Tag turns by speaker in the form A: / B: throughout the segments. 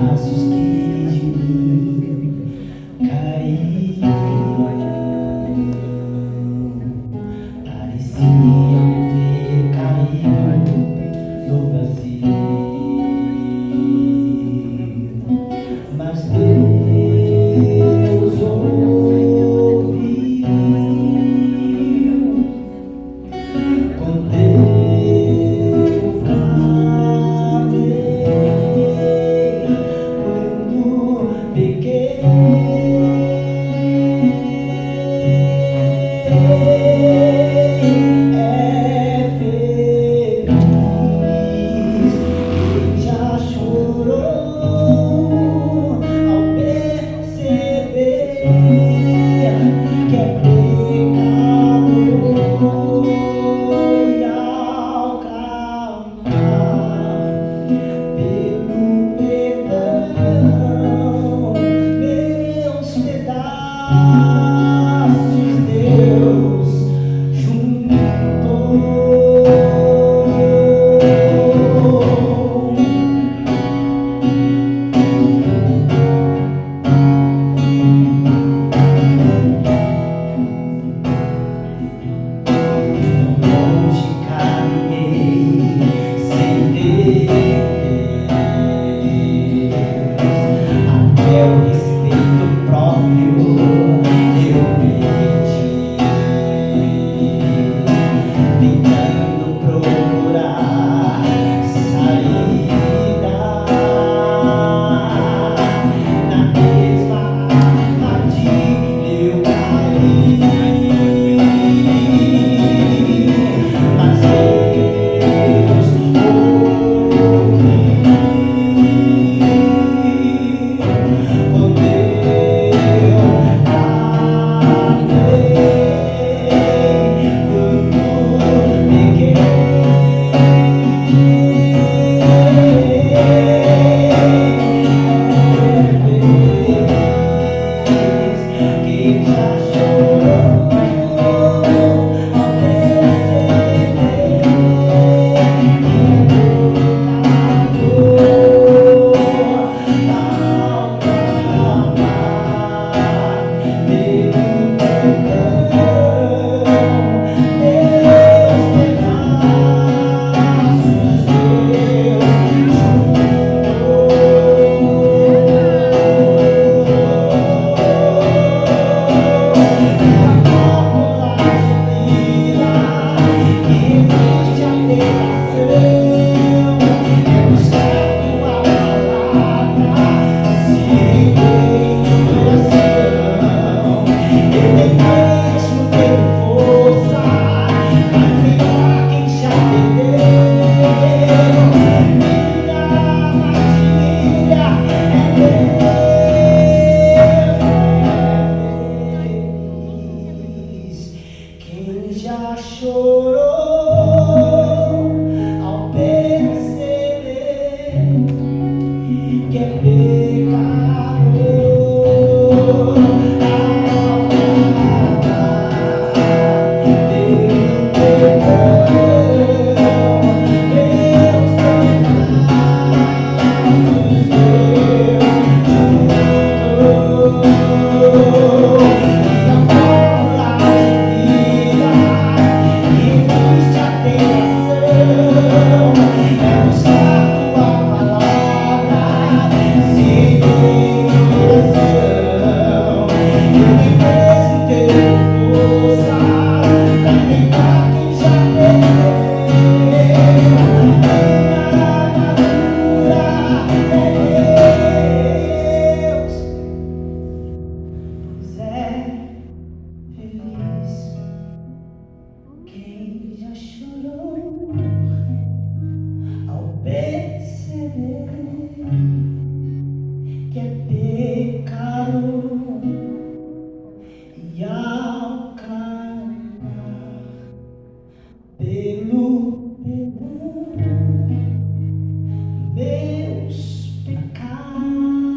A: pedaços que de mim caíram pareciam ter caído no vazio, mas Deus ouviu com teu falei quando pequei. Já chorou ao perceber que é pecador. Que é pecado e ao clamar pelo perdão, meus pecados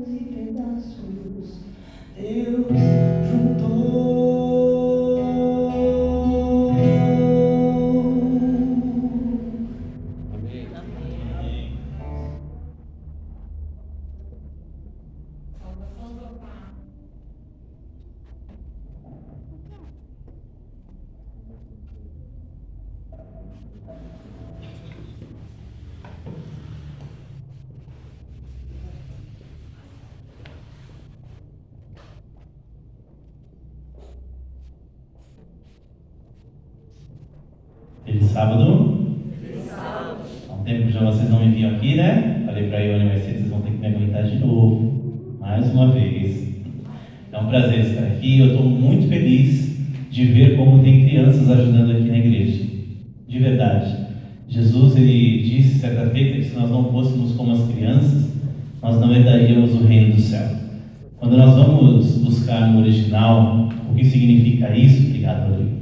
A: e pedaços Deus juntou.
B: sábado? Há um tempo que já vocês não me viam aqui, né? Falei para a Ione, vai ser, vocês vão ter que me aguentar de novo, mais uma vez. É um prazer estar aqui. Eu estou muito feliz de ver como tem crianças ajudando aqui na igreja. De verdade. Jesus, ele disse certa feita que se nós não fôssemos como as crianças, nós não herdaríamos o reino do céu. Quando nós vamos buscar no original o que significa isso, obrigado, Rodrigo.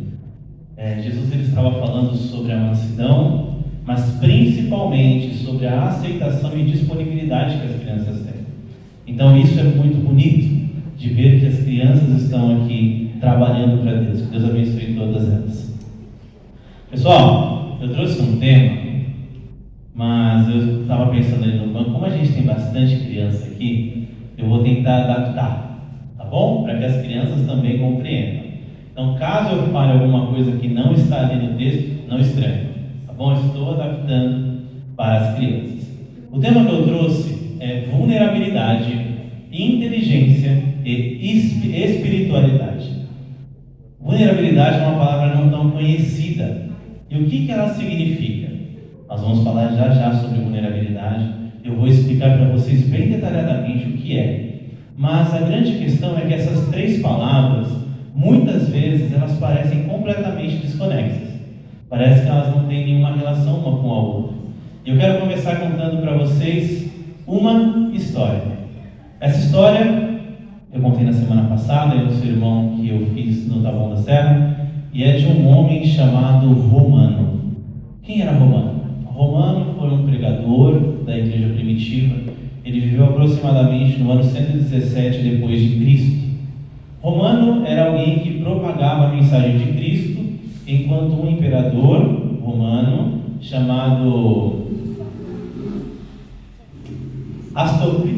B: Jesus, ele estava falando sobre a mansidão, mas principalmente sobre a aceitação e disponibilidade que as crianças têm. Então isso é muito bonito de ver que as crianças estão aqui trabalhando para Deus. Que Deus abençoe todas elas. Pessoal, eu trouxe um tema, mas eu estava pensando ali no banco, como a gente tem bastante criança aqui, eu vou tentar adaptar, tá bom? Para que as crianças também compreendam. Então, caso eu fale alguma coisa que não está ali no texto, não estranhe, tá bom? Eu estou adaptando para as crianças. O tema que eu trouxe é vulnerabilidade, inteligência e espiritualidade. Vulnerabilidade é uma palavra não tão conhecida. E o que ela significa? Nós vamos falar já sobre vulnerabilidade. Eu vou explicar para vocês bem detalhadamente o que é. Mas a grande questão é que essas três palavras, muitas vezes, elas parecem completamente desconexas. Parece que elas não têm nenhuma relação uma com a outra. E eu quero começar contando para vocês uma história. Essa história eu contei na semana passada, no sermão que eu fiz no Taboão da Serra, e é de um homem chamado Romano. Quem era Romano? Romano foi um pregador da igreja primitiva. Ele viveu aproximadamente no ano 117 depois de Cristo. Romano era alguém que propagava a mensagem de Cristo, enquanto um imperador romano chamado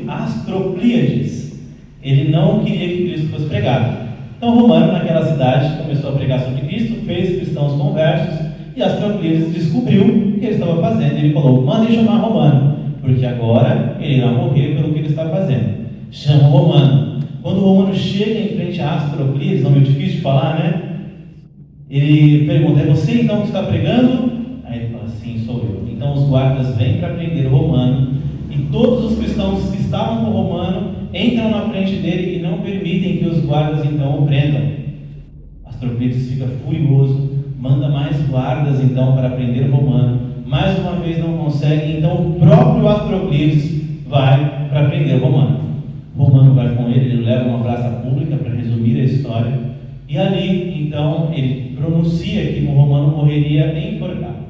B: Astroclíades, ele não queria que Cristo fosse pregado. Então Romano, naquela cidade, começou a pregar sobre Cristo, fez cristãos conversos, e Astroclíades descobriu o que ele estava fazendo. Ele falou: mandem chamar Romano, porque agora ele irá morrer pelo que ele está fazendo. Chama Romano. Quando o Romano chega em frente a Astroclíades, nome difícil de falar, né? Ele pergunta: é você então que está pregando? Aí ele fala: sim, sou eu. Então os guardas vêm para prender o Romano, e todos os cristãos que estavam com o Romano entram na frente dele e não permitem que os guardas então o prendam. Astroclíades fica furioso, manda mais guardas então para prender o Romano. Mais uma vez não consegue, então o próprio Astroclíades vai para prender o Romano. O Romano vai com ele, ele leva uma praça pública para resumir a história, e ali então ele pronuncia que o Romano morreria enforcado.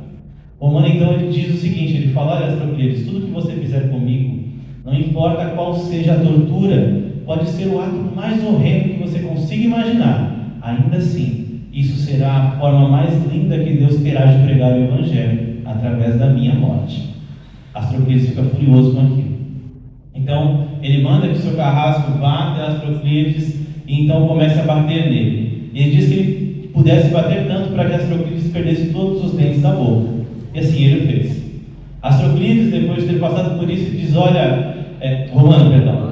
B: O Romano então ele diz o seguinte, ele fala: olha, Astroclíades, tudo que você fizer comigo, não importa qual seja a tortura, pode ser o ato mais horrendo que você consiga imaginar, ainda assim, isso será a forma mais linda que Deus terá de pregar o Evangelho, através da minha morte. Astroclíades fica furioso com aquilo. Então, ele manda que o seu carrasco vá até Astroclíades e então comece a bater nele. Ele diz que ele pudesse bater tanto para que Astroclíades perdesse todos os dentes da boca. E assim ele fez. Astroclíades, depois de ter passado por isso, diz: olha,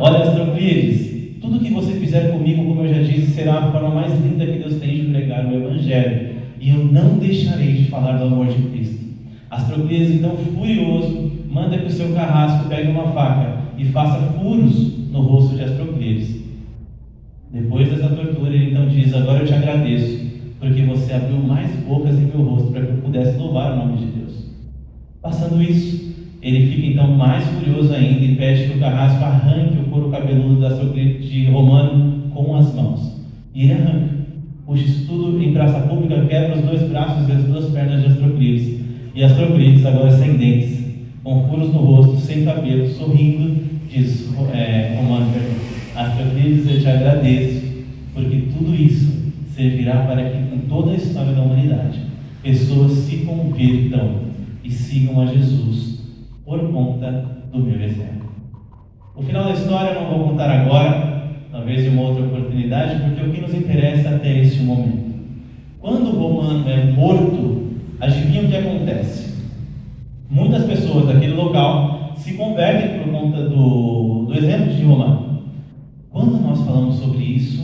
B: Astroclíades, tudo que você fizer comigo, como eu já disse, será a forma mais linda que Deus tem de pregar o Evangelho, e eu não deixarei de falar do amor de Cristo. Astroclíades, então, furioso, manda que o seu carrasco pegue uma faca e faça furos no rosto de Astroclíades. Depois dessa tortura, ele então diz: agora eu te agradeço, porque você abriu mais bocas em meu rosto para que eu pudesse louvar o nome de Deus. Passando isso, ele fica então mais furioso ainda e pede que o carrasco arranque o couro cabeludo de Romano com as mãos. E ele arranca. Puxa isso tudo em praça pública, quebra os dois braços e as duas pernas de Astroclíades. E Astroclíades, agora sem dentes, com furos no rosto, sem cabelo, sorrindo, diz Romano: Astroclíades, eu te agradeço, porque tudo isso servirá para que em toda a história da humanidade pessoas se convertam e sigam a Jesus por conta do meu exemplo. O final da história eu não vou contar agora, talvez em uma outra oportunidade, porque o que nos interessa até este momento. Quando o Romano é morto, adivinha o que acontece? Muitas pessoas daquele local se convertem por conta do exemplo de Romano. Quando nós falamos sobre isso,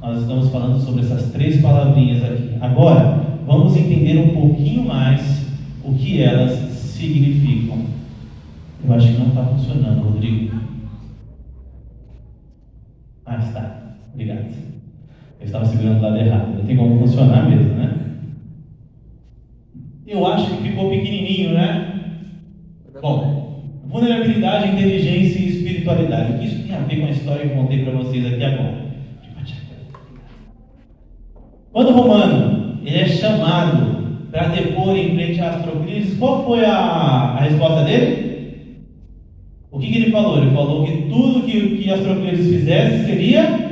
B: nós estamos falando sobre essas três palavrinhas aqui. Agora, vamos entender um pouquinho mais o que elas significam. Eu acho que não está funcionando, Rodrigo. Está. Obrigado. Eu estava segurando o lado errado. Não tem como funcionar mesmo, né? Eu acho que ficou pequenininho, né? Bom, vulnerabilidade, inteligência e espiritualidade. O que isso tem a ver com a história que eu contei para vocês aqui agora? Quando o Romano ele é chamado para depor em frente a Astroclides, qual foi a resposta dele? O que ele falou? Ele falou que tudo que Astroclides fizesse seria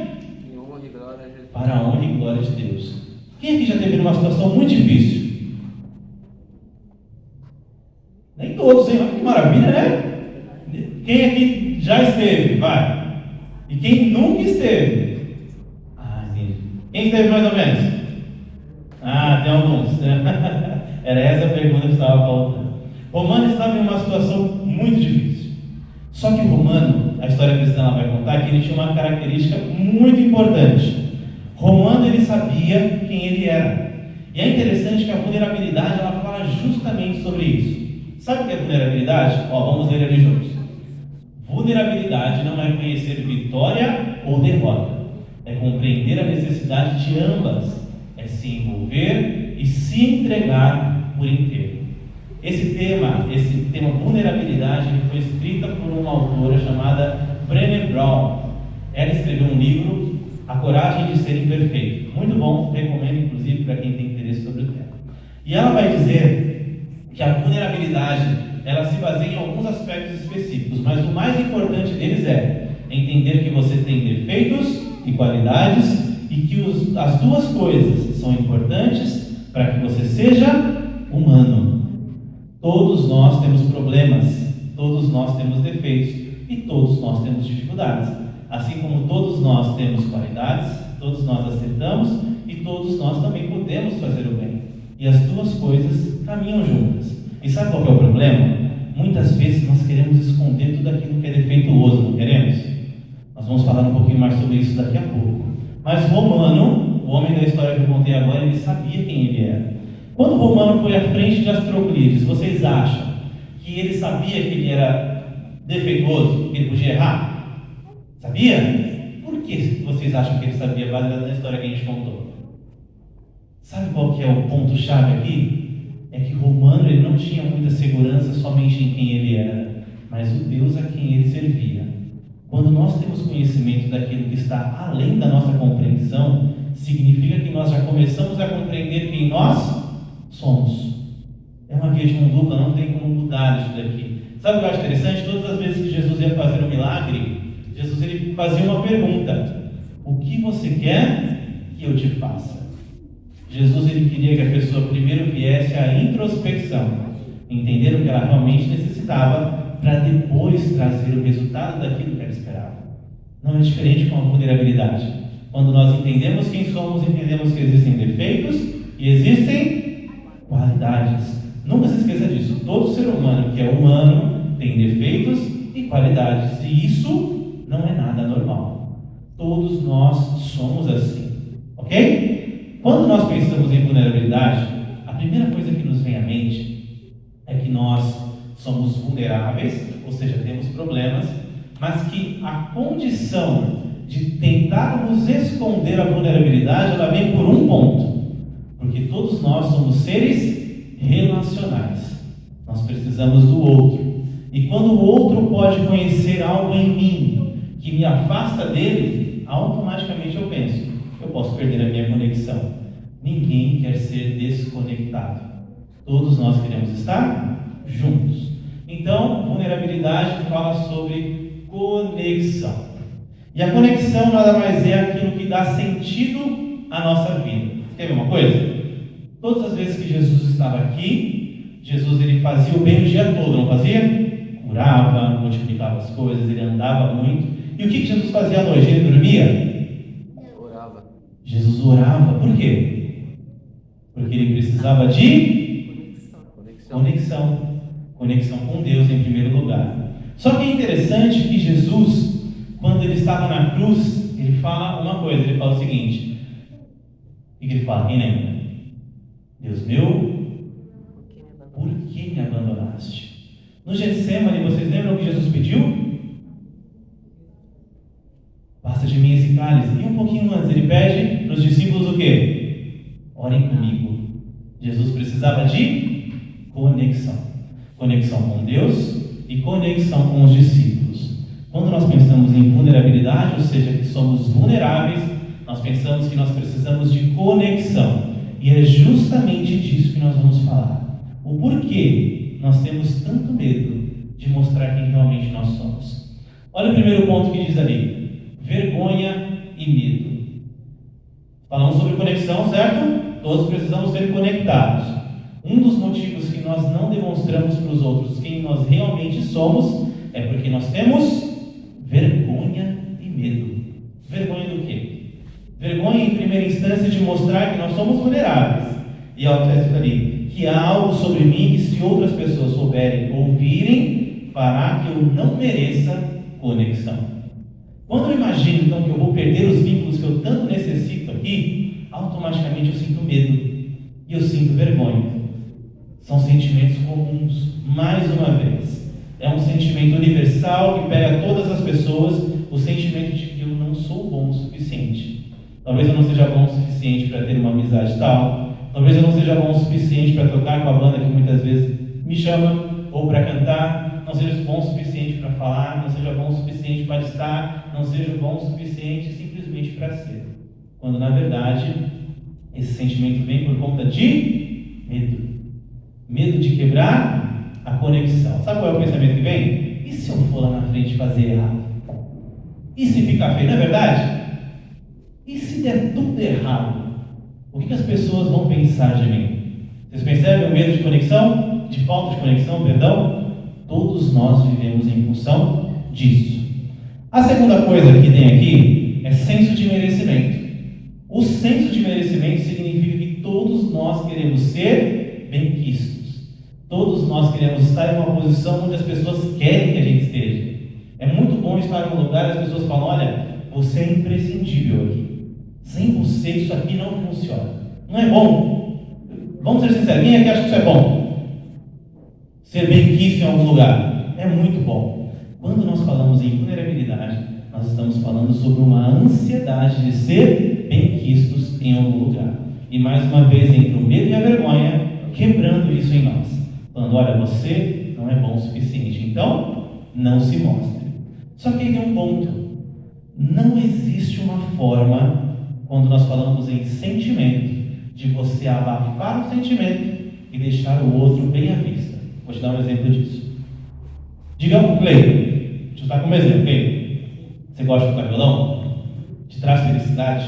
B: para a honra e glória de Deus. Quem aqui já teve uma situação muito difícil? Nem todos, hein? Olha que maravilha, né? Quem aqui já esteve? Vai. E quem nunca esteve? Entendi. Quem esteve mais ou menos? Tem alguns. Era essa a pergunta que estava faltando. Romano estava em uma situação muito difícil. Só que o Romano, a história cristã vai contar que ele tinha uma característica muito importante. Romano, ele sabia quem ele era. E é interessante que a vulnerabilidade, ela fala justamente sobre isso. Sabe o que é vulnerabilidade? Vamos ler ali juntos. Vulnerabilidade não é conhecer vitória ou derrota. É compreender a necessidade de ambas. É se envolver e se entregar por inteiro. Esse tema vulnerabilidade, ele foi escrita por uma autora chamada Brené Brown. Ela escreveu um livro, A Coragem de Ser Imperfeito. Muito bom, recomendo inclusive para quem tem interesse sobre o tema. E ela vai dizer que a vulnerabilidade, ela se baseia em alguns aspectos específicos, mas o mais importante deles é entender que você tem defeitos e qualidades e que as duas coisas são importantes para que você seja humano. Todos nós temos problemas, todos nós temos defeitos e todos nós temos dificuldades. Assim como todos nós temos qualidades, todos nós acertamos e todos nós também podemos fazer o bem. E as duas coisas caminham juntas. E sabe qual é o problema? Muitas vezes nós queremos esconder tudo aquilo que é defeituoso, não queremos? Nós vamos falar um pouquinho mais sobre isso daqui a pouco. Mas Romano, o homem da história que eu contei agora, ele sabia quem ele era. Quando Romano foi à frente de Astroclides, vocês acham que ele sabia que ele era defeituoso, que ele podia errar? Sabia? Por que vocês acham que ele sabia, baseado na história que a gente contou? Sabe qual que é o ponto-chave aqui? É que Romano ele não tinha muita segurança somente em quem ele era, mas o Deus a quem ele servia. Quando nós temos conhecimento daquilo que está além da nossa compreensão, significa que nós já começamos a compreender quem nós somos. É uma via de mão dupla, não tem como mudar isso daqui. Sabe o que eu acho interessante? Todas as vezes que Jesus ia fazer um milagre, Jesus ele fazia uma pergunta: o que você quer que eu te faça? Jesus ele queria que a pessoa primeiro viesse à introspecção, entender o que ela realmente necessitava, para depois trazer o resultado daquilo que ela esperava. Não é diferente com a vulnerabilidade. Quando nós entendemos quem somos, entendemos que existem defeitos e existem qualidades. Nunca se esqueça disso. Todo ser humano que é humano tem defeitos e qualidades, e isso não é nada normal. Todos nós somos assim, ok? Quando nós pensamos em vulnerabilidade, a primeira coisa que nos vem à mente é que nós somos vulneráveis, ou seja, temos problemas, mas que a condição de tentarmos esconder a vulnerabilidade, ela vem por um ponto, porque todos nós somos seres relacionais. Nós precisamos do outro. E quando o outro pode conhecer algo em mim que me afasta dele, automaticamente eu penso: eu posso perder a minha conexão. Ninguém quer ser desconectado. Todos nós queremos estar juntos. Então, vulnerabilidade fala sobre conexão. E a conexão nada mais é aquilo que dá sentido à nossa vida. Quer ver uma coisa? Todas as vezes que Jesus estava aqui, Jesus ele fazia o bem o dia todo, não fazia? Curava, multiplicava as coisas, ele andava muito. E o que Jesus fazia à noite? Ele dormia?
C: Orava.
B: Jesus orava. Por quê? Porque ele precisava de conexão com Deus em primeiro lugar. Só que é interessante que Jesus, quando ele estava na cruz, ele fala uma coisa, ele fala o seguinte: o que ele fala? Quem lembra? Deus meu, por me abandonaste? No Getsemane, vocês lembram o que Jesus pediu? Passa de mim esse cálice. E um pouquinho antes, ele pede para os discípulos o quê? Orem comigo. Jesus precisava de conexão. Conexão com Deus e conexão com os discípulos. Quando nós pensamos em vulnerabilidade, ou seja, que somos vulneráveis, nós pensamos que nós precisamos de conexão. E é justamente disso que nós vamos falar. O porquê nós temos tanto medo de mostrar quem realmente nós somos. Olha o primeiro ponto que diz ali: vergonha e medo. Falamos sobre conexão, certo? Todos precisamos ser conectados. Um dos motivos que nós não demonstramos para os outros quem nós realmente somos é porque nós temos vergonha e medo. Vergonha do quê? Vergonha, em primeira instância, de mostrar que nós somos vulneráveis. E ao texto ali, que há algo sobre mim que, se outras pessoas souberem, ouvirem, fará que eu não mereça conexão. Quando eu imagino, então, que eu vou perder os vínculos que eu tanto necessito aqui, automaticamente eu sinto medo e eu sinto vergonha. São sentimentos comuns, mais uma vez. É um sentimento universal que pega todas as pessoas, o sentimento de que eu não sou bom o suficiente. Talvez eu não seja bom o suficiente para ter uma amizade tal. Talvez eu não seja bom o suficiente para tocar com a banda que muitas vezes me chama, ou para cantar. Não seja bom o suficiente para falar, não seja bom o suficiente para estar, não seja bom o suficiente simplesmente para ser. Quando, na verdade, esse sentimento vem por conta de medo. Medo de quebrar a conexão. Sabe qual é o pensamento que vem? E se eu for lá na frente fazer errado? E se ficar feio, não é verdade? E se der tudo errado? O que as pessoas vão pensar de mim? Vocês percebem o medo de conexão? De falta de conexão, perdão? Todos nós vivemos em função disso. A segunda coisa que tem aqui é senso de merecimento. O senso de merecimento significa que todos nós queremos ser benquistos. Todos nós queremos estar em uma posição onde as pessoas querem que a gente esteja. É muito bom estar em um lugar e as pessoas falam: olha, você é imprescindível aqui. Sem você isso aqui não funciona. Não é bom? Vamos ser sinceros, quem aqui acha que isso é bom? Ser benquisto em algum lugar é muito bom. Quando nós falamos em vulnerabilidade, nós estamos falando sobre uma ansiedade de ser benquistos em algum lugar. E mais uma vez entre o medo e a vergonha, quebrando isso em nós. Falando: olha, você não é bom o suficiente, então não se mostre. Só que aí tem um ponto. Não existe uma forma, quando nós falamos em sentimento, de você abafar o sentimento e deixar o outro bem à vista. Vou te dar um exemplo disso. Digamos, Cleiton, deixa eu dar como exemplo, Cleiton. Você gosta de tocar violão? Te traz felicidade?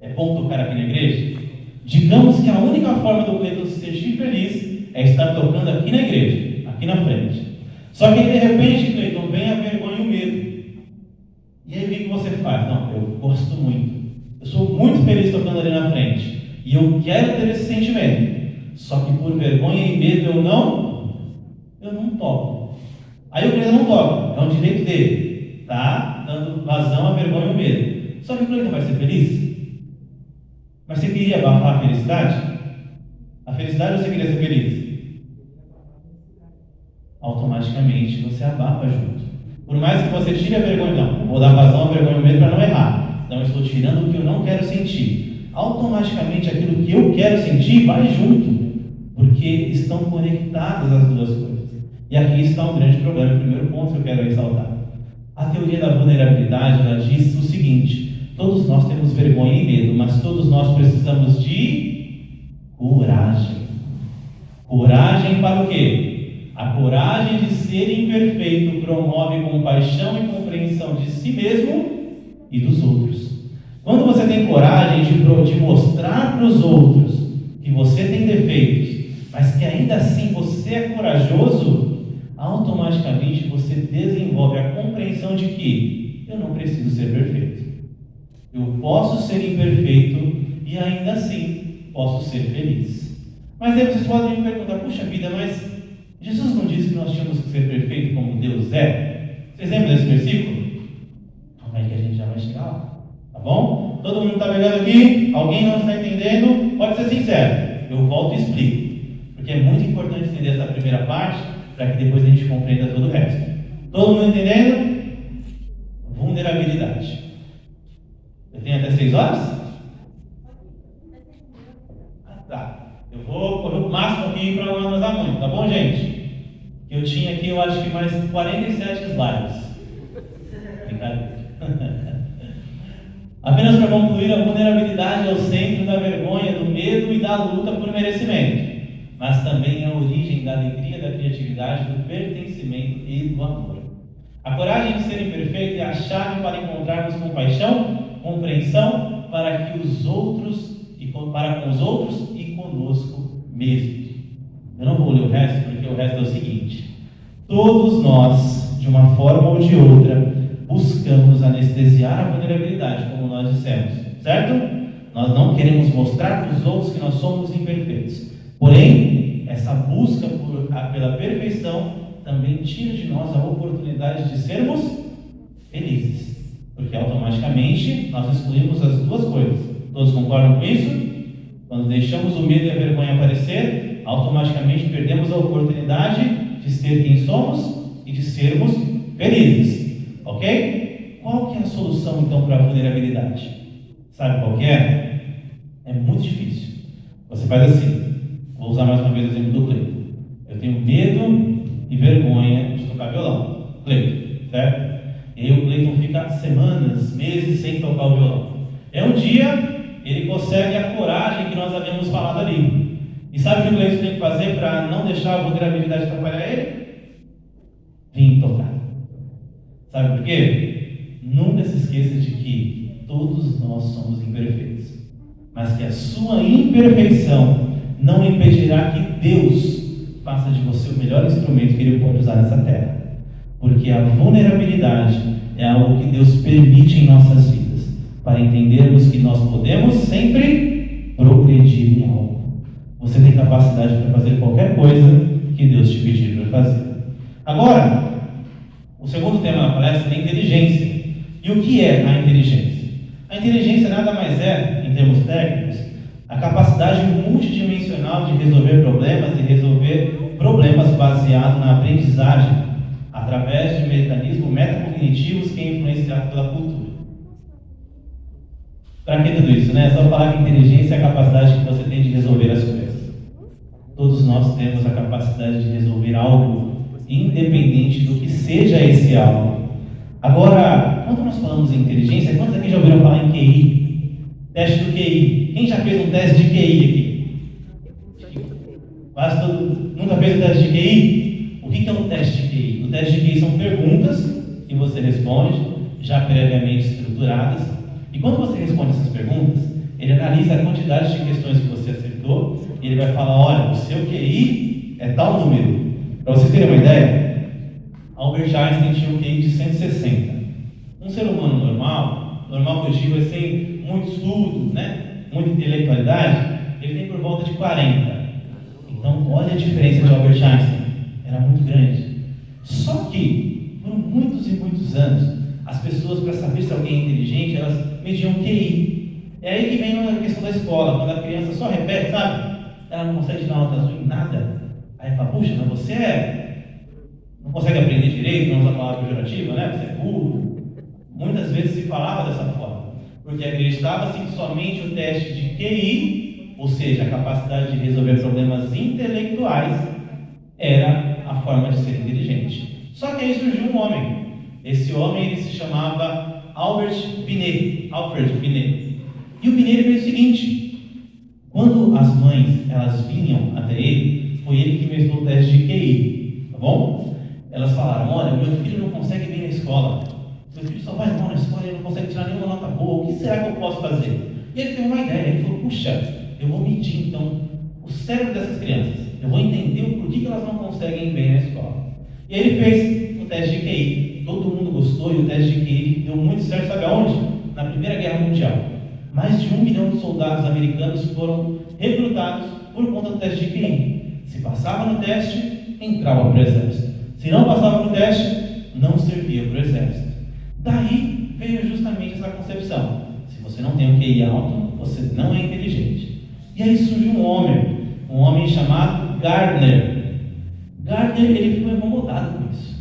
B: É bom tocar aqui na igreja? Digamos que a única forma do Cleiton se sentir feliz é estar tocando aqui na igreja, aqui na frente. Só que de repente, Cleiton, vem a vergonha e o medo. E aí o que você faz? Não, eu gosto muito. Eu sou muito feliz tocando ali na frente. E eu quero ter esse sentimento. Só que por vergonha e medo eu não toco. Aí o Cleiton não toca. É um direito dele. Tá? Dando vazão à vergonha e ao medo. Só que o Cleiton vai ser feliz? Mas você queria abafar a felicidade? A felicidade ou você queria ser feliz? Automaticamente você abafa junto. Por mais que você tire a vergonha, não, vou dar vazão à vergonha e ao medo para não errar. Então eu estou tirando o que eu não quero sentir. Automaticamente aquilo que eu quero sentir vai junto, porque estão conectadas as duas coisas. E aqui está um grande problema, o primeiro ponto que eu quero ressaltar. A teoria da vulnerabilidade, ela diz o seguinte: todos nós temos vergonha e medo, mas todos nós precisamos de coragem. Coragem para o quê? A coragem de ser imperfeito promove compaixão e compreensão de si mesmo e dos outros. Quando você tem coragem de mostrar para os outros que você tem defeitos, mas que ainda assim você é corajoso, automaticamente você desenvolve a compreensão de que eu não preciso ser perfeito. Eu posso ser imperfeito e ainda assim posso ser feliz. Mas aí vocês podem me perguntar: puxa vida, mas Jesus não disse que nós tínhamos que ser perfeitos como Deus é? Vocês lembram desse versículo? Calma aí que a gente já vai chegar lá. Tá bom? Todo mundo está pegando aqui? Alguém não está entendendo? Pode ser sincero. Eu volto e explico. Porque porque é muito importante entender essa primeira parte para que depois a gente compreenda todo o resto. Todo mundo entendendo? Vulnerabilidade. Eu tenho até 6 horas? Tá. Eu vou correr o máximo aqui para não atrasar muito, tá bom, gente? Eu tinha aqui, eu acho que mais 47 slides. Brincadeira. Apenas para concluir, a vulnerabilidade é o centro da vergonha, do medo e da luta por merecimento, mas também é a origem da alegria, da criatividade, do pertencimento e do amor. A coragem de ser imperfeito é a chave para encontrarmos compaixão, compreensão para com os outros e conosco mesmos. Eu não vou ler o resto, porque o resto é o seguinte: todos nós, de uma forma ou de outra, buscamos anestesiar a vulnerabilidade, como nós dissemos, certo? Nós não queremos mostrar para os outros que nós somos imperfeitos. Porém, essa busca pela perfeição também tira de nós a oportunidade de sermos felizes, porque automaticamente nós excluímos as duas coisas. Todos concordam com isso? Quando deixamos o medo e a vergonha aparecer, automaticamente perdemos a oportunidade de ser quem somos e de sermos felizes. Ok? Qual que é a solução então para a vulnerabilidade? Sabe qual que é? É muito difícil. Você faz assim. Vou usar mais uma vez o exemplo do Cleiton. Eu tenho medo e vergonha de tocar violão. Cleiton, certo? E aí o Cleiton fica semanas, meses sem tocar o violão. É um dia ele consegue a coragem que nós havíamos falado ali. E sabe o que o Cleiton tem que fazer para não deixar a vulnerabilidade atrapalhar ele? Vim tocar. Sabe por quê? Nunca se esqueça de que todos nós somos imperfeitos, mas que a sua imperfeição não impedirá que Deus faça de você o melhor instrumento que Ele pode usar nessa terra, porque a vulnerabilidade é algo que Deus permite em nossas vidas, para entendermos que nós podemos sempre progredir em algo. Você tem capacidade para fazer qualquer coisa que Deus te pedir para fazer. Agora, o segundo tema da palestra é inteligência. E o que é a inteligência? A inteligência nada mais é, em termos técnicos, a capacidade multidimensional de resolver problemas baseado na aprendizagem através de mecanismos metacognitivos que é influenciado pela cultura. Para que tudo isso, né? É só falar que inteligência é a capacidade que você tem de resolver as coisas. Todos nós temos a capacidade de resolver algo, independente do que seja esse algo. Agora, quando nós falamos em inteligência, quantos aqui já ouviram falar em QI? Teste do QI. Quem já fez um teste de QI aqui? Quase todo mundo. Nunca fez um teste de QI? O que é um teste de QI? O teste de QI são perguntas que você responde, já previamente estruturadas. E quando você responde essas perguntas, ele analisa a quantidade de questões que você acertou e ele vai falar: olha, o seu QI é tal número. Para vocês terem uma ideia, Albert Einstein tinha um QI de 160. Um ser humano normal que eu digo é sem muito estudo, né? Muita intelectualidade, ele tem por volta de 40. Então, olha a diferença de Albert Einstein. Era muito grande. Só que, por muitos e muitos anos, as pessoas, para saber se alguém é inteligente, elas mediam QI. É aí que vem a questão da escola. Quando a criança só repete, sabe? Ela não consegue tirar nota azul em nada. Aí fala: puxa, mas você não consegue aprender direito, não usa a palavra pejorativa, né? Você é burro. Muitas vezes se falava dessa forma, porque acreditava-se que somente o teste de QI, ou seja, a capacidade de resolver problemas intelectuais, era a forma de ser inteligente. Só que aí surgiu um homem. Esse homem ele se chamava Alfred Binet. E o Binet fez o seguinte: quando as mães elas vinham até ele, foi ele que inventou o teste de QI, tá bom? Elas falaram: olha, meu filho não consegue bem na escola, meu filho só vai mal na escola e não consegue tirar nenhuma nota boa, o que será que eu posso fazer? E ele teve uma ideia, ele falou: puxa, eu vou medir então o cérebro dessas crianças, eu vou entender o porquê que elas não conseguem bem na escola. E aí ele fez um teste de QI, todo mundo gostou, e o teste de QI deu muito certo, sabe aonde? Na Primeira Guerra Mundial. Mais de 1 milhão de soldados americanos foram recrutados por conta do teste de QI. Se passava no teste, entrava para o exército. Se não passava no teste, não servia para o exército. Daí veio justamente essa concepção: se você não tem um QI alto, você não é inteligente. E aí surgiu um homem chamado Gardner. Gardner, ele ficou incomodado com isso.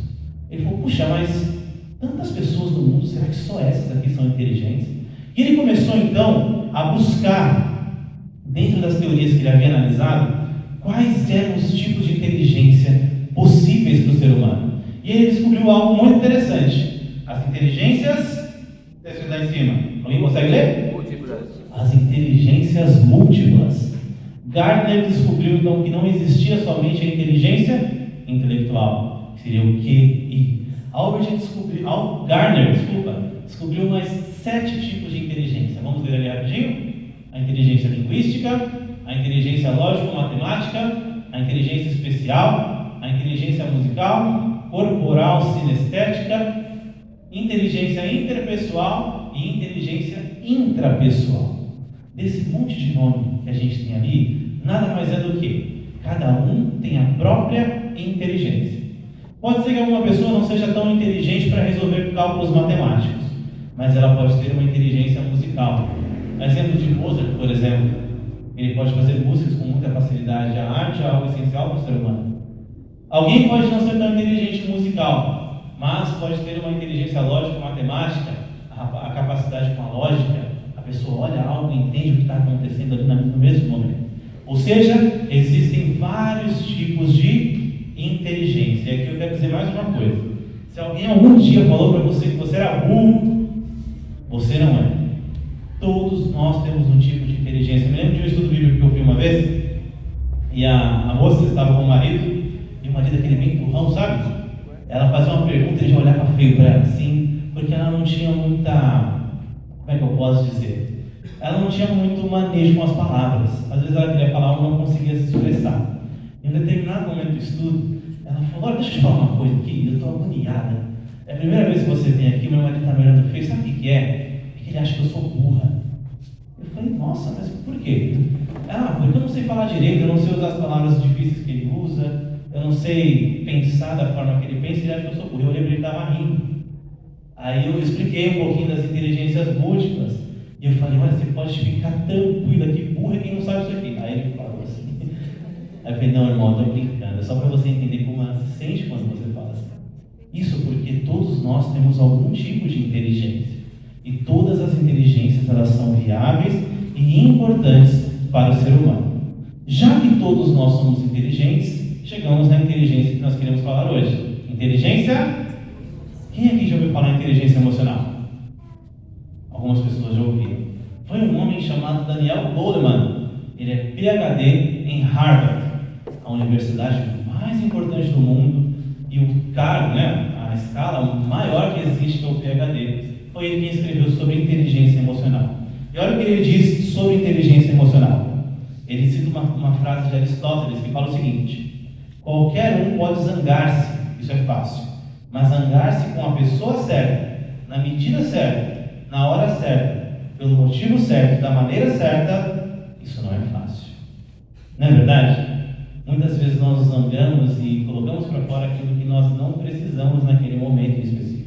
B: Ele falou, puxa, mas tantas pessoas no mundo, será que só essas aqui são inteligentes? E ele começou então a buscar, dentro das teorias que ele havia analisado, quais eram os tipos de inteligência possíveis para o ser humano. E ele descobriu algo muito interessante. As inteligências, deixa eu dar em cima. Alguém consegue ler?
C: Múltiplas.
B: As inteligências múltiplas. Gardner descobriu então que não existia somente a inteligência intelectual, que seria o QI. Gardner descobriu mais 7 tipos de inteligência. Vamos ver ali rapidinho? A inteligência linguística, a inteligência lógico-matemática, a inteligência especial, a inteligência musical, corporal sinestética, inteligência interpessoal e inteligência intrapessoal. Desse monte de nome que a gente tem ali, nada mais é do que cada um tem a própria inteligência. Pode ser que alguma pessoa não seja tão inteligente para resolver cálculos matemáticos, mas ela pode ter uma inteligência musical. Exemplo de Mozart, por exemplo, ele pode fazer músicas com muita facilidade. A arte é algo essencial para o ser humano. Alguém pode não ser tão inteligente musical, mas pode ter uma inteligência lógica, matemática, a capacidade com a lógica. A pessoa olha algo e entende o que está acontecendo ali no mesmo momento. Ou seja, existem vários tipos de inteligência. E aqui eu quero dizer mais uma coisa. Se alguém algum dia falou para você que você era burro, você não é. Todos nós temos um tipo de inteligência. Eu me lembro de um estudo bíblico que eu fui uma vez, e a moça estava com o marido, e o marido aquele bem burrão, sabe? Ela fazia uma pergunta e ele já olhava feio para ela assim, porque ela não tinha muita, como é que eu posso dizer? Ela não tinha muito manejo com as palavras. Às vezes ela queria falar algo e não conseguia se expressar. Em um determinado momento do estudo, ela falou, olha, deixa eu te falar uma coisa aqui, eu estou agoniada. É a primeira vez que você vem aqui, meu marido está me olhando feio, sabe o que é? É que ele acha que eu sou burra. Eu falei, nossa, mas por quê? Porque eu não sei falar direito, eu não sei usar as palavras difíceis que ele usa, eu não sei pensar da forma que ele pensa, ele acha que eu sou burra. Eu lembrei que ele estava rindo. Aí eu expliquei um pouquinho das inteligências múltiplas, e eu falei, olha, você pode ficar tranquilo aqui, burra é quem não sabe isso aqui. Aí ele falou assim, aí eu falei, não, irmão, eu estou brincando, é só para você entender como ela se sente quando você fala assim. Isso porque todos nós temos algum tipo de inteligência. E todas as inteligências, elas são viáveis e importantes para o ser humano. Já que todos nós somos inteligentes, chegamos na inteligência que nós queremos falar hoje. Inteligência? Quem aqui já ouviu falar em inteligência emocional? Algumas pessoas já ouviram. Foi um homem chamado Daniel Goleman. Ele é PhD em Harvard, a universidade mais importante do mundo, e o cargo, a escala maior que existe, que é o PhD. Foi ele quem escreveu sobre inteligência emocional. E olha o que ele diz sobre inteligência emocional. Ele cita uma frase de Aristóteles que fala o seguinte: qualquer um pode zangar-se, isso é fácil, mas zangar-se com a pessoa certa, na medida certa, na hora certa, pelo motivo certo, da maneira certa, isso não é fácil. Não é verdade? Muitas vezes nós nos zangamos e colocamos para fora aquilo que nós não precisamos naquele momento específico.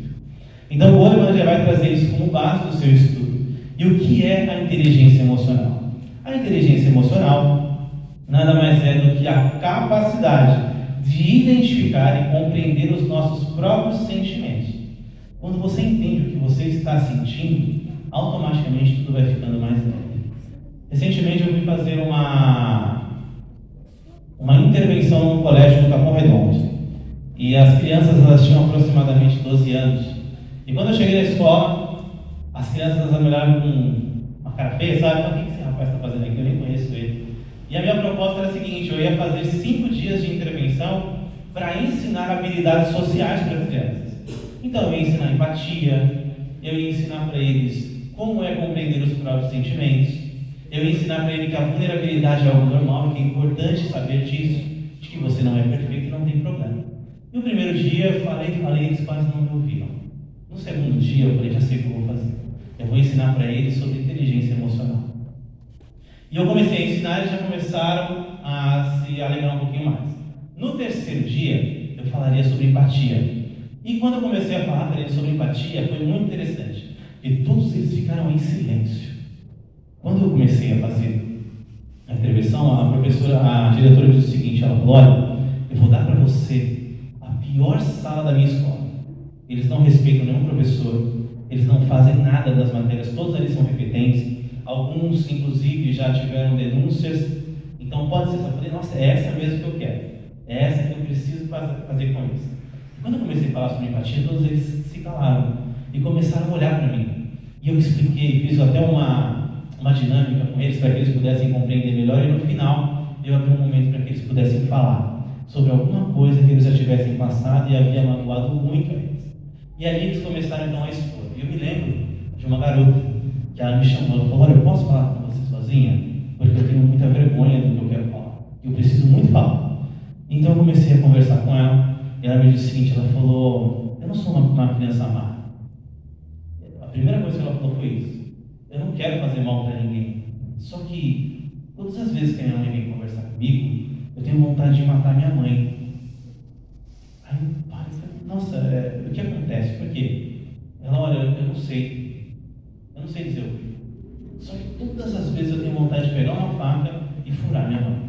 B: Então, o Goleman já vai trazer isso como base do seu estudo. E o que é a inteligência emocional? A inteligência emocional nada mais é do que a capacidade de identificar e compreender os nossos próprios sentimentos. Quando você entende o que você está sentindo, automaticamente tudo vai ficando mais leve. Recentemente eu fui fazer uma intervenção no colégio do Capão Redondo. E as crianças, elas tinham aproximadamente 12 anos. E quando eu cheguei na escola, as crianças me olharam com uma cara feia, sabe? O que esse rapaz está fazendo aqui? Eu nem conheço ele. E a minha proposta era a seguinte: eu ia fazer 5 dias de intervenção para ensinar habilidades sociais para as crianças. Então eu ia ensinar empatia, eu ia ensinar para eles como é compreender os próprios sentimentos, eu ia ensinar para eles que a vulnerabilidade é algo normal e que é importante saber disso, de que você não é perfeito e não tem problema. E o primeiro dia eu falei, eles quase não me ouviram. No segundo dia eu falei, já sei o que eu vou fazer. Eu vou ensinar para eles sobre inteligência emocional. E eu comecei a ensinar e eles já começaram a se alegrar um pouquinho mais. No terceiro dia eu falaria sobre empatia. E quando eu comecei a falar para eles sobre empatia, foi muito interessante. E todos eles ficaram em silêncio. Quando eu comecei a fazer a intervenção, a diretora disse o seguinte: seguinte, ela falou, olha, eu vou dar para você a pior sala da minha escola. Eles não respeitam nenhum professor, eles não fazem nada das matérias, todos eles são repetentes, alguns inclusive já tiveram denúncias, então pode ser, eu falei, nossa, é essa mesmo que eu quero, é essa que eu preciso fazer com eles. Quando eu comecei a falar sobre empatia, todos eles se calaram e começaram a olhar para mim. E eu expliquei, fiz até uma dinâmica com eles para que eles pudessem compreender melhor, e no final eu abri um momento para que eles pudessem falar sobre alguma coisa que eles já tivessem passado e havia magoado muito eles. E ali eles começaram então a expor. E eu me lembro de uma garota que ela me chamou e falou, olha, eu posso falar com você sozinha? Porque eu tenho muita vergonha do que eu quero falar. Eu preciso muito falar. Então eu comecei a conversar com ela, e ela me disse o seguinte, ela falou, eu não sou uma criança má. A primeira coisa que ela falou foi isso. Eu não quero fazer mal para ninguém. Só que todas as vezes que a minha mãe vem conversar comigo, eu tenho vontade de matar minha mãe. Aí eu paro e falei, nossa, o que acontece? Por quê? Ela, olha, eu não sei dizer o que. Só que todas as vezes eu tenho vontade de pegar uma faca e furar minha mãe.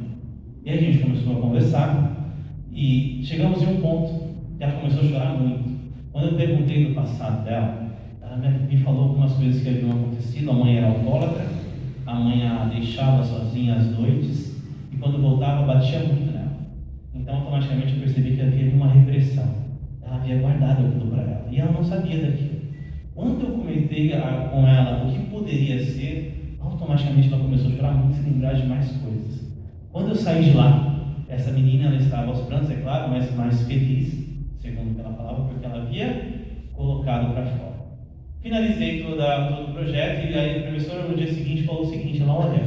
B: E aí a gente começou a conversar e chegamos em um ponto que ela começou a chorar muito. Quando eu perguntei do passado dela, ela me falou algumas coisas que haviam acontecido. A mãe era alcoólatra, a mãe a deixava sozinha às noites e quando voltava batia muito nela. Então automaticamente eu percebi que havia uma repressão. Ela havia guardado aquilo para ela e ela não sabia daquilo. Quando eu comentei com ela o que poderia ser, automaticamente ela começou a chorar muito e se lembrar de mais coisas. Quando eu saí de lá, essa menina ela estava aos prantos, é claro, mas mais feliz, segundo o que ela falava, porque ela havia colocado para fora. Finalizei todo o projeto e aí a professora no dia seguinte falou o seguinte, ela, olha,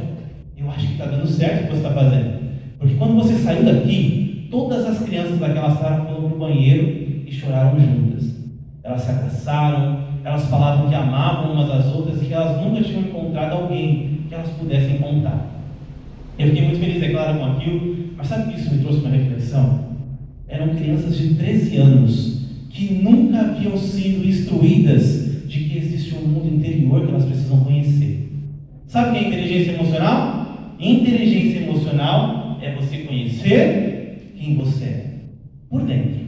B: eu acho que está dando certo o que você está fazendo. Porque quando você saiu daqui, todas as crianças daquela sala foram para o banheiro e choraram juntas. Elas se abraçaram, elas falavam que amavam umas às outras e que elas nunca tinham encontrado alguém que elas pudessem contar. Eu fiquei muito feliz, é claro, com aquilo, mas sabe que isso me trouxe uma reflexão? Eram crianças de 13 anos que nunca haviam sido instruídas de que existe um mundo interior que elas precisam conhecer. Sabe o que é inteligência emocional? Inteligência emocional é você conhecer quem você é, por dentro.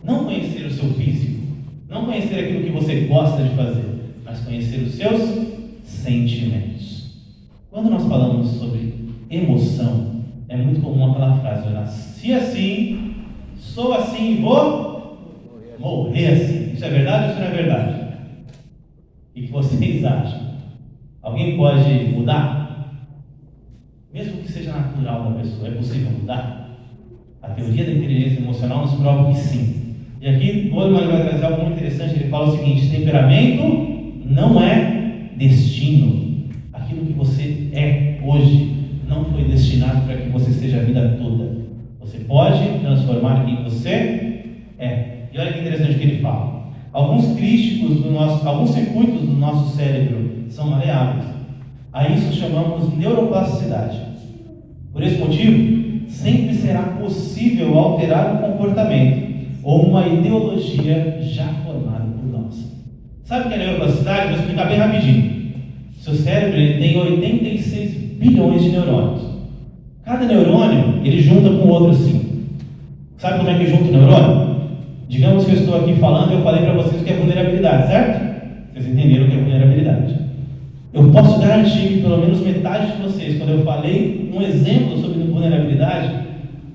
B: Não conhecer o seu físico, não conhecer aquilo que você gosta de fazer, mas conhecer os seus sentimentos. Quando nós falamos sobre emoção, é muito comum aquela frase, eu nasci assim, sou assim e vou morrer assim. Isso é verdade ou isso não é verdade? E o que vocês acham? Alguém pode mudar? Mesmo que seja natural da pessoa, é possível mudar? A teoria da inteligência emocional nos prova que sim. E aqui o Goleman vai trazer algo muito interessante. Ele fala o seguinte: temperamento não é destino. Aquilo que você é hoje não foi destinado para que você seja a vida toda. Você pode transformar quem você é. E olha que interessante o que ele fala. Alguns circuitos do nosso cérebro são maleáveis. A isso chamamos neuroplasticidade. Por esse motivo, sempre será possível alterar o comportamento ou uma ideologia já formada por nós. Sabe o que é neuroplasticidade? Vou explicar bem rapidinho. Seu cérebro ele tem 86 bilhões de neurônios. Cada neurônio, ele junta com o outro assim. Sabe como é que junta o neurônio? Digamos que eu estou aqui falando e eu falei para vocês o que é vulnerabilidade, certo? Vocês entenderam o que é vulnerabilidade. Eu posso garantir que pelo menos metade de vocês, quando eu falei um exemplo sobre vulnerabilidade,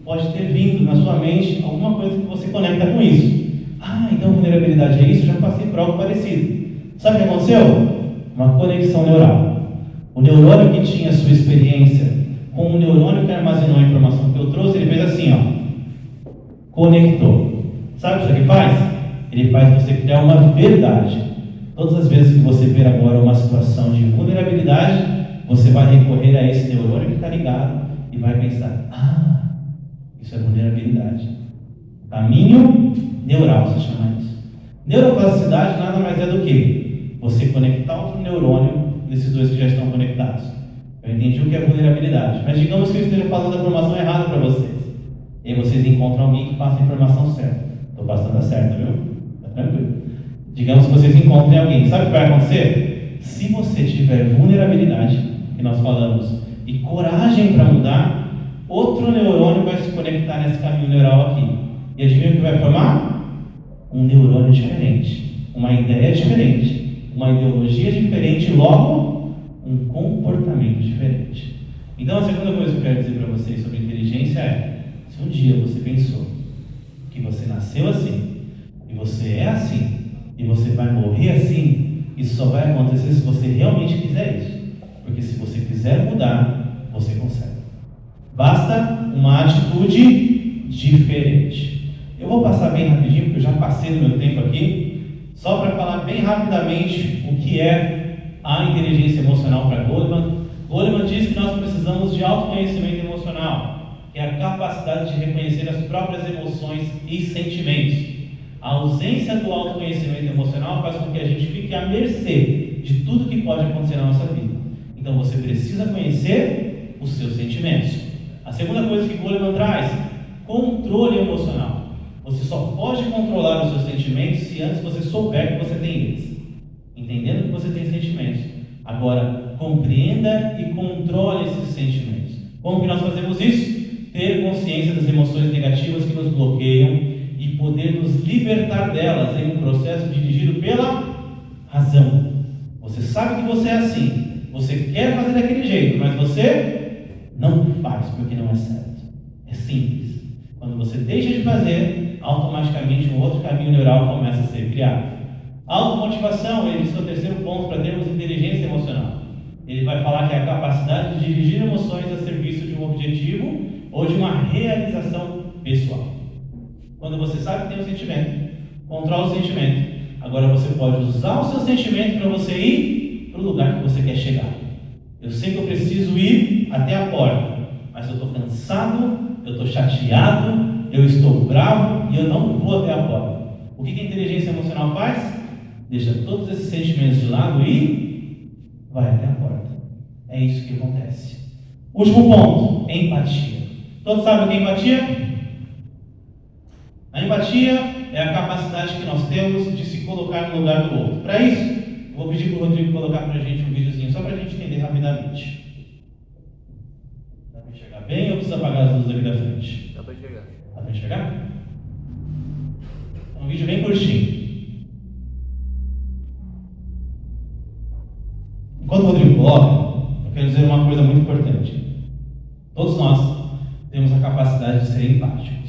B: pode ter vindo na sua mente alguma coisa que você conecta com isso. Ah, então vulnerabilidade é isso? Já passei por algo parecido. Sabe o que aconteceu? Uma conexão neural. O neurônio que tinha a sua experiência com o neurônio que armazenou a informação que eu trouxe, ele fez assim, ó. Conectou. Sabe o que isso aqui faz? Ele faz você criar uma verdade. Todas as vezes que você ver agora uma situação de vulnerabilidade, você vai recorrer a esse neurônio que está ligado e vai pensar, ah, isso é vulnerabilidade. Caminho neural, se chama isso. Neuroplasticidade nada mais é do que você conectar outro neurônio nesses dois que já estão conectados. Eu entendi o que é vulnerabilidade, mas digamos que eu esteja falando a informação errada para vocês. E aí vocês encontram alguém que passa a informação certa. Estou passando a certa, viu? Tá tranquilo. Digamos que vocês encontrem alguém. Sabe o que vai acontecer? Se você tiver vulnerabilidade, que nós falamos, e coragem para mudar, outro neurônio vai se conectar nesse caminho neural aqui. E adivinha o que vai formar? Um neurônio diferente, uma ideia diferente, uma ideologia diferente, logo, um comportamento diferente. Então, a segunda coisa que eu quero dizer para vocês sobre inteligência é: se um dia você pensou que você nasceu assim, e você é assim, e você vai morrer assim, isso só vai acontecer se você realmente quiser isso. Porque se você quiser mudar, você consegue. Basta uma atitude diferente. Eu vou passar bem rapidinho, porque eu já passei do meu tempo aqui, só para falar bem rapidamente o que é a inteligência emocional para Goleman. Goleman diz que nós precisamos de autoconhecimento emocional, que é a capacidade de reconhecer as próprias emoções e sentimentos. A ausência do autoconhecimento emocional faz com que a gente fique à mercê de tudo que pode acontecer na nossa vida. Então você precisa conhecer os seus sentimentos. A segunda coisa que Goleman traz: controle emocional. Você só pode controlar os seus sentimentos se antes você souber que você tem eles. Entendendo que você tem sentimentos. Agora, compreenda e controle esses sentimentos. Como que nós fazemos isso? Ter consciência das emoções negativas que nos bloqueiam e poder nos libertar delas em um processo dirigido pela razão. Você sabe que você é assim, você quer fazer daquele jeito, mas você não faz porque não é certo. É simples. Quando você deixa de fazer, automaticamente um outro caminho neural começa a ser criado. Automotivação, ele diz que é o terceiro ponto para termos inteligência emocional. Ele vai falar que é a capacidade de dirigir emoções a serviço de um objetivo ou de uma realização pessoal. Quando você sabe que tem um sentimento, controla o sentimento. Agora você pode usar o seu sentimento para você ir para o lugar que você quer chegar. Eu sei que eu preciso ir até a porta, mas eu estou cansado, eu estou chateado, eu estou bravo e eu não vou até a porta. O que a inteligência emocional faz? Deixa todos esses sentimentos de lado e vai até a porta. É isso que acontece. Último ponto: empatia. Todos sabem o que é empatia? A empatia é a capacidade que nós temos de se colocar no lugar do outro. Para isso, vou pedir para o Rodrigo colocar para a gente um videozinho, só para a gente entender rapidamente. Dá para enxergar bem ou precisa apagar as luzes aqui da frente?
C: Dá para enxergar.
B: Dá para enxergar? É um vídeo bem curtinho. Enquanto o Rodrigo coloca, eu quero dizer uma coisa muito importante. Todos nós temos a capacidade de ser empáticos.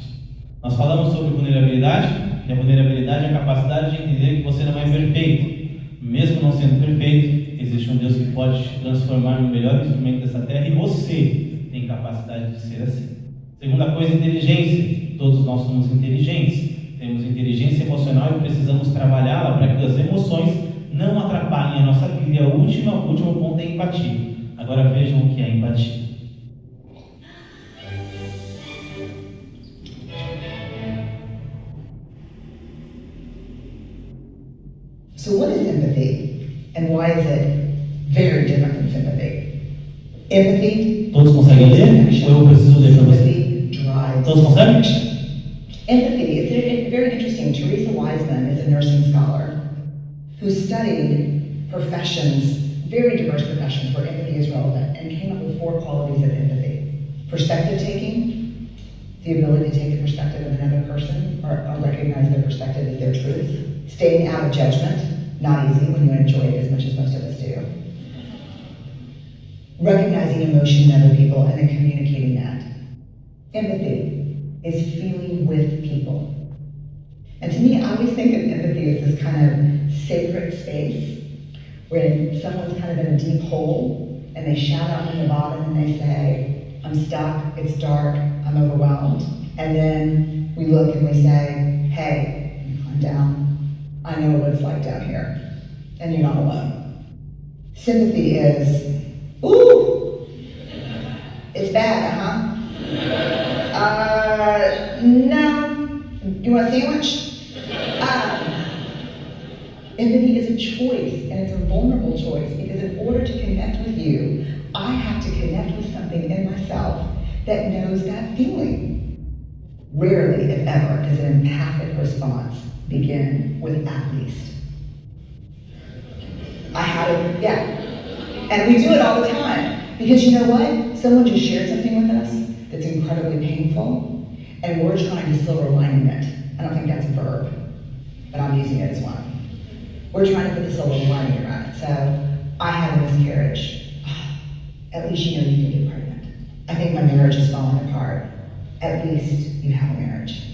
B: Nós falamos sobre vulnerabilidade, e a vulnerabilidade é a capacidade de entender que você não é perfeito. Mesmo não sendo perfeito, existe um Deus que pode te transformar no melhor instrumento dessa terra e você tem capacidade de ser assim. Segunda coisa, inteligência. Todos nós somos inteligentes. Temos inteligência emocional e precisamos trabalhá-la para que as emoções não atrapalhem a nossa vida. E o último ponto é empatia. Agora vejam o que é empatia.
D: So what is empathy, and why is it very different than sympathy? Empathy.
B: Todos conseguem ler? Ou eu preciso ler para você?
D: Empathy drives
B: Todos conseguem?
D: action. Empathy, it's very interesting. Teresa Wiseman is a nursing scholar who studied professions, very diverse professions where empathy is relevant, and came up with 4 qualities of empathy. Perspective taking, the ability to take the perspective of another person or recognize their perspective as their truth. Staying out of judgment, not easy when you enjoy it as much as most of us do. Recognizing emotion in other people and then communicating that. Empathy is feeling with people. And to me, I always think of empathy as this kind of sacred space when someone's kind of in a deep hole and they shout out from the bottom and they say, I'm stuck, it's dark, I'm overwhelmed. And then we look and we say, hey, I'm down. I know what it's like down here, and you're not alone. Sympathy is, ooh, it's bad, no, you want a sandwich? Empathy is a choice, and it's a vulnerable choice, because in order to connect with you, I have to connect with something in myself that knows that feeling. Rarely, if ever, does an empathic response begin with at least. I had it, yeah. And we do it all the time. Because you know what? Someone just shared something with us that's incredibly painful, and we're trying to silver lining it. I don't think that's a verb, but I'm using it as one. We're trying to put the silver lining around it. So I had a miscarriage. At least you know you can get pregnant. I think my marriage is falling apart. At least you have a marriage.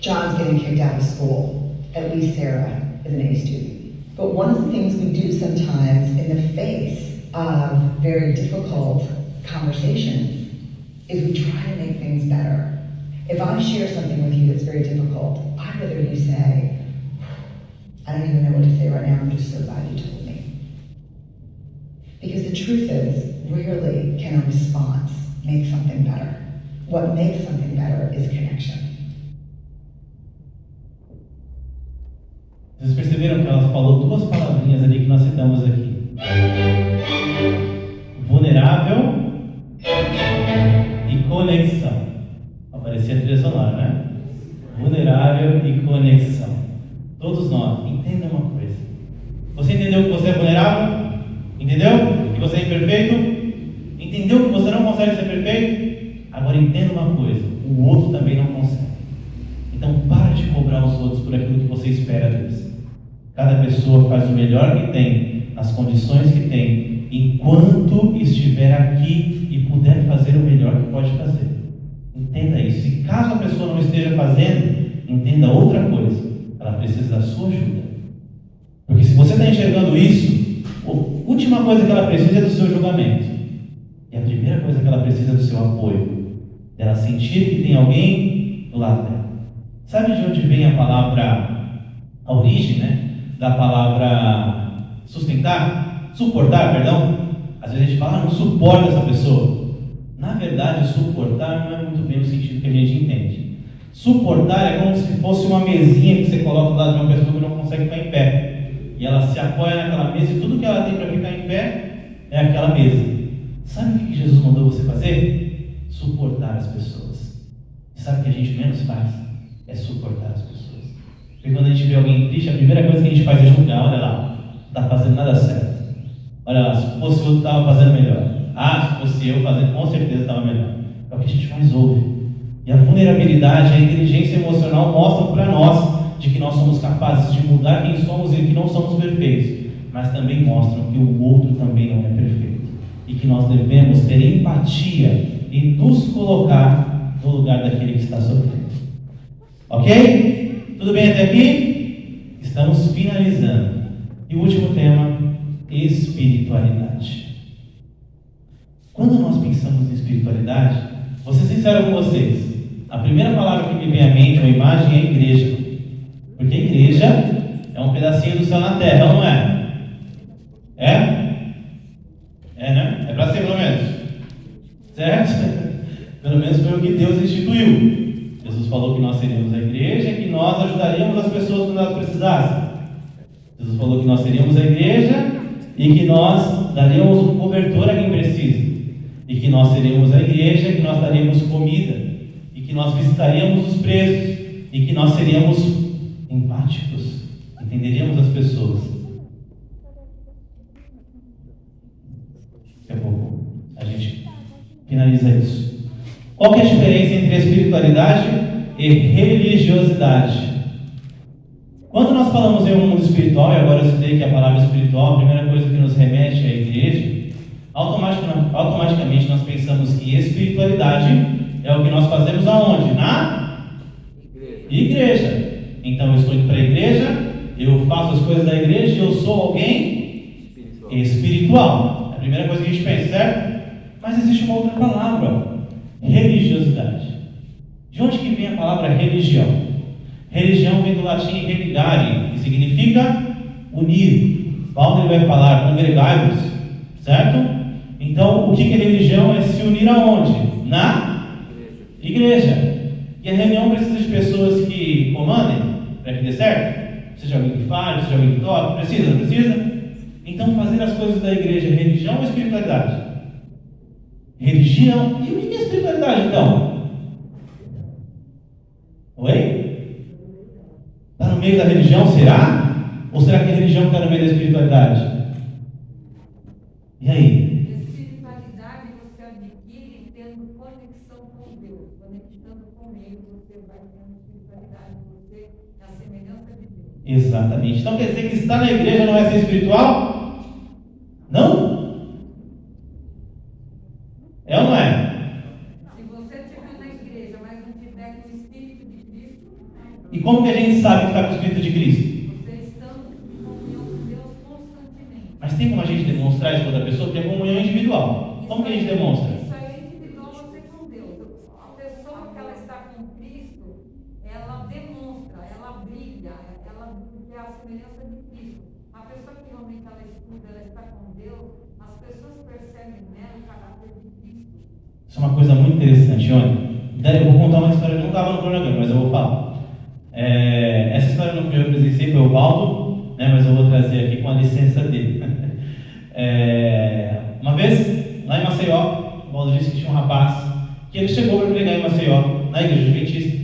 D: John's getting kicked out of school. At least Sarah is an A student. But one of the things we do sometimes in the face of very difficult conversations is we try to make things better. If I share something with you that's very difficult, I'd rather you say, I don't even know what to say right now, I'm just so glad you told me. Because the truth is, rarely can a response make something better. What makes something better is connection.
B: Vocês perceberam que ela falou duas palavrinhas ali que nós citamos aqui: vulnerável e conexão. Aparecia a trilha sonora, né? Vulnerável e conexão. Todos nós, entendam uma coisa. Você entendeu que você é vulnerável? Entendeu? Que você é imperfeito? Entendeu que você não consegue ser perfeito? Agora entenda uma coisa: o outro também não consegue. Então para de cobrar os outros por aquilo que você espera deles. Cada pessoa faz o melhor que tem, nas condições que tem, enquanto estiver aqui e puder fazer o melhor que pode fazer. Entenda isso. E caso a pessoa não esteja fazendo, entenda outra coisa: ela precisa da sua ajuda. Porque se você está enxergando isso, a última coisa que ela precisa é do seu julgamento. E a primeira coisa que ela precisa é do seu apoio. Dela sentir que tem alguém do lado dela. Sabe de onde vem a palavra, a origem, né? Da palavra sustentar? Suportar, perdão. Às vezes a gente fala, não suporta essa pessoa. Na verdade, suportar não é muito bem o sentido que a gente entende. Suportar é como se fosse uma mesinha que você coloca do lado de uma pessoa que não consegue ficar em pé. E ela se apoia naquela mesa e tudo que ela tem para ficar em pé é aquela mesa. Sabe o que Jesus mandou você fazer? Suportar as pessoas. E sabe o que a gente menos faz? É suportar as pessoas. Porque quando a gente vê alguém triste, a primeira coisa que a gente faz é julgar. Olha lá, não está fazendo nada certo. Olha lá, se fosse eu estava fazendo melhor. Ah, se fosse eu fazendo, com certeza estava melhor. É o que a gente mais ouve. E a vulnerabilidade, a inteligência emocional mostram para nós de que nós somos capazes de mudar quem somos e que não somos perfeitos. Mas também mostram que o outro também não é perfeito. E que nós devemos ter empatia e nos colocar no lugar daquele que está sofrendo. Ok? Tudo bem até aqui? Estamos finalizando. E o último tema: espiritualidade. Quando nós pensamos em espiritualidade, vou ser sincero com vocês, a primeira palavra que me vem à mente, uma imagem, é igreja. Porque igreja é um pedacinho do céu na terra, não é? É? É, né? É para ser, pelo menos. Certo? Pelo menos foi o que Deus instituiu. Jesus falou que nós seríamos a igreja, que nós ajudaríamos as pessoas quando elas precisassem. Jesus falou que nós seríamos a igreja e que nós daríamos um cobertor a quem precisa. E que nós seríamos a igreja, que nós daríamos comida. E que nós visitaríamos os presos. E que nós seríamos empáticos. Entenderíamos as pessoas. Daqui a pouco a gente finaliza isso. Qual que é a diferença entre a espiritualidade e religiosidade? Quando nós falamos em um mundo espiritual, e agora eu citei que a palavra espiritual, a primeira coisa que nos remete à igreja, automaticamente nós pensamos que espiritualidade é o que nós fazemos aonde? Na igreja. Então eu estou indo para a igreja, eu faço as coisas da igreja e eu sou alguém espiritual. É a primeira coisa que a gente pensa, certo? Mas existe uma outra palavra: religiosidade. De onde que vem a palavra religião? Religião vem do latim religare, que significa unir. Paulo ele vai falar congregai-vos, certo? Então, o que é religião? É se unir aonde? Na igreja. E a reunião precisa de pessoas que comandem para que dê certo? Precisa de alguém que fale, precisa de alguém que toque? Precisa, não precisa? Então, fazer as coisas da igreja é religião ou espiritualidade? Religião. E o que é espiritualidade, então? Oi? Está no meio da religião, será? Ou será que a religião está no meio da espiritualidade? E aí?
C: você vai tendo espiritualidade, você é a semelhança de Deus.
B: Exatamente. Então quer dizer que estar na igreja não é ser espiritual? Não? É ou não é?
C: Se você estiver na igreja, mas não tiver com o Espírito de Cristo,
B: E como que a gente sabe que está com o Espírito de Cristo?
C: você estando em comunhão com Deus constantemente.
B: Mas tem como a gente demonstrar isso para outra pessoa? Porque é comunhão individual. Como que a gente demonstra?
C: Isso aí é individual você com Deus. A pessoa que ela está com Cristo, ela demonstra, ela brilha, ela é a semelhança de Cristo. A pessoa que realmente ela estuda, ela está com Deus, as pessoas percebem nela o caráter de Cristo.
B: Isso é uma coisa muito interessante, olha. Eu vou contar uma história que não estava no cronograma, mas eu vou falar. Essa história não foi eu que presenciei, foi o Valdo, né, mas eu vou trazer aqui com a licença dele. Uma vez, lá em Maceió, o Valdo disse que tinha um rapaz que ele chegou para pregar em Maceió, na igreja adventista,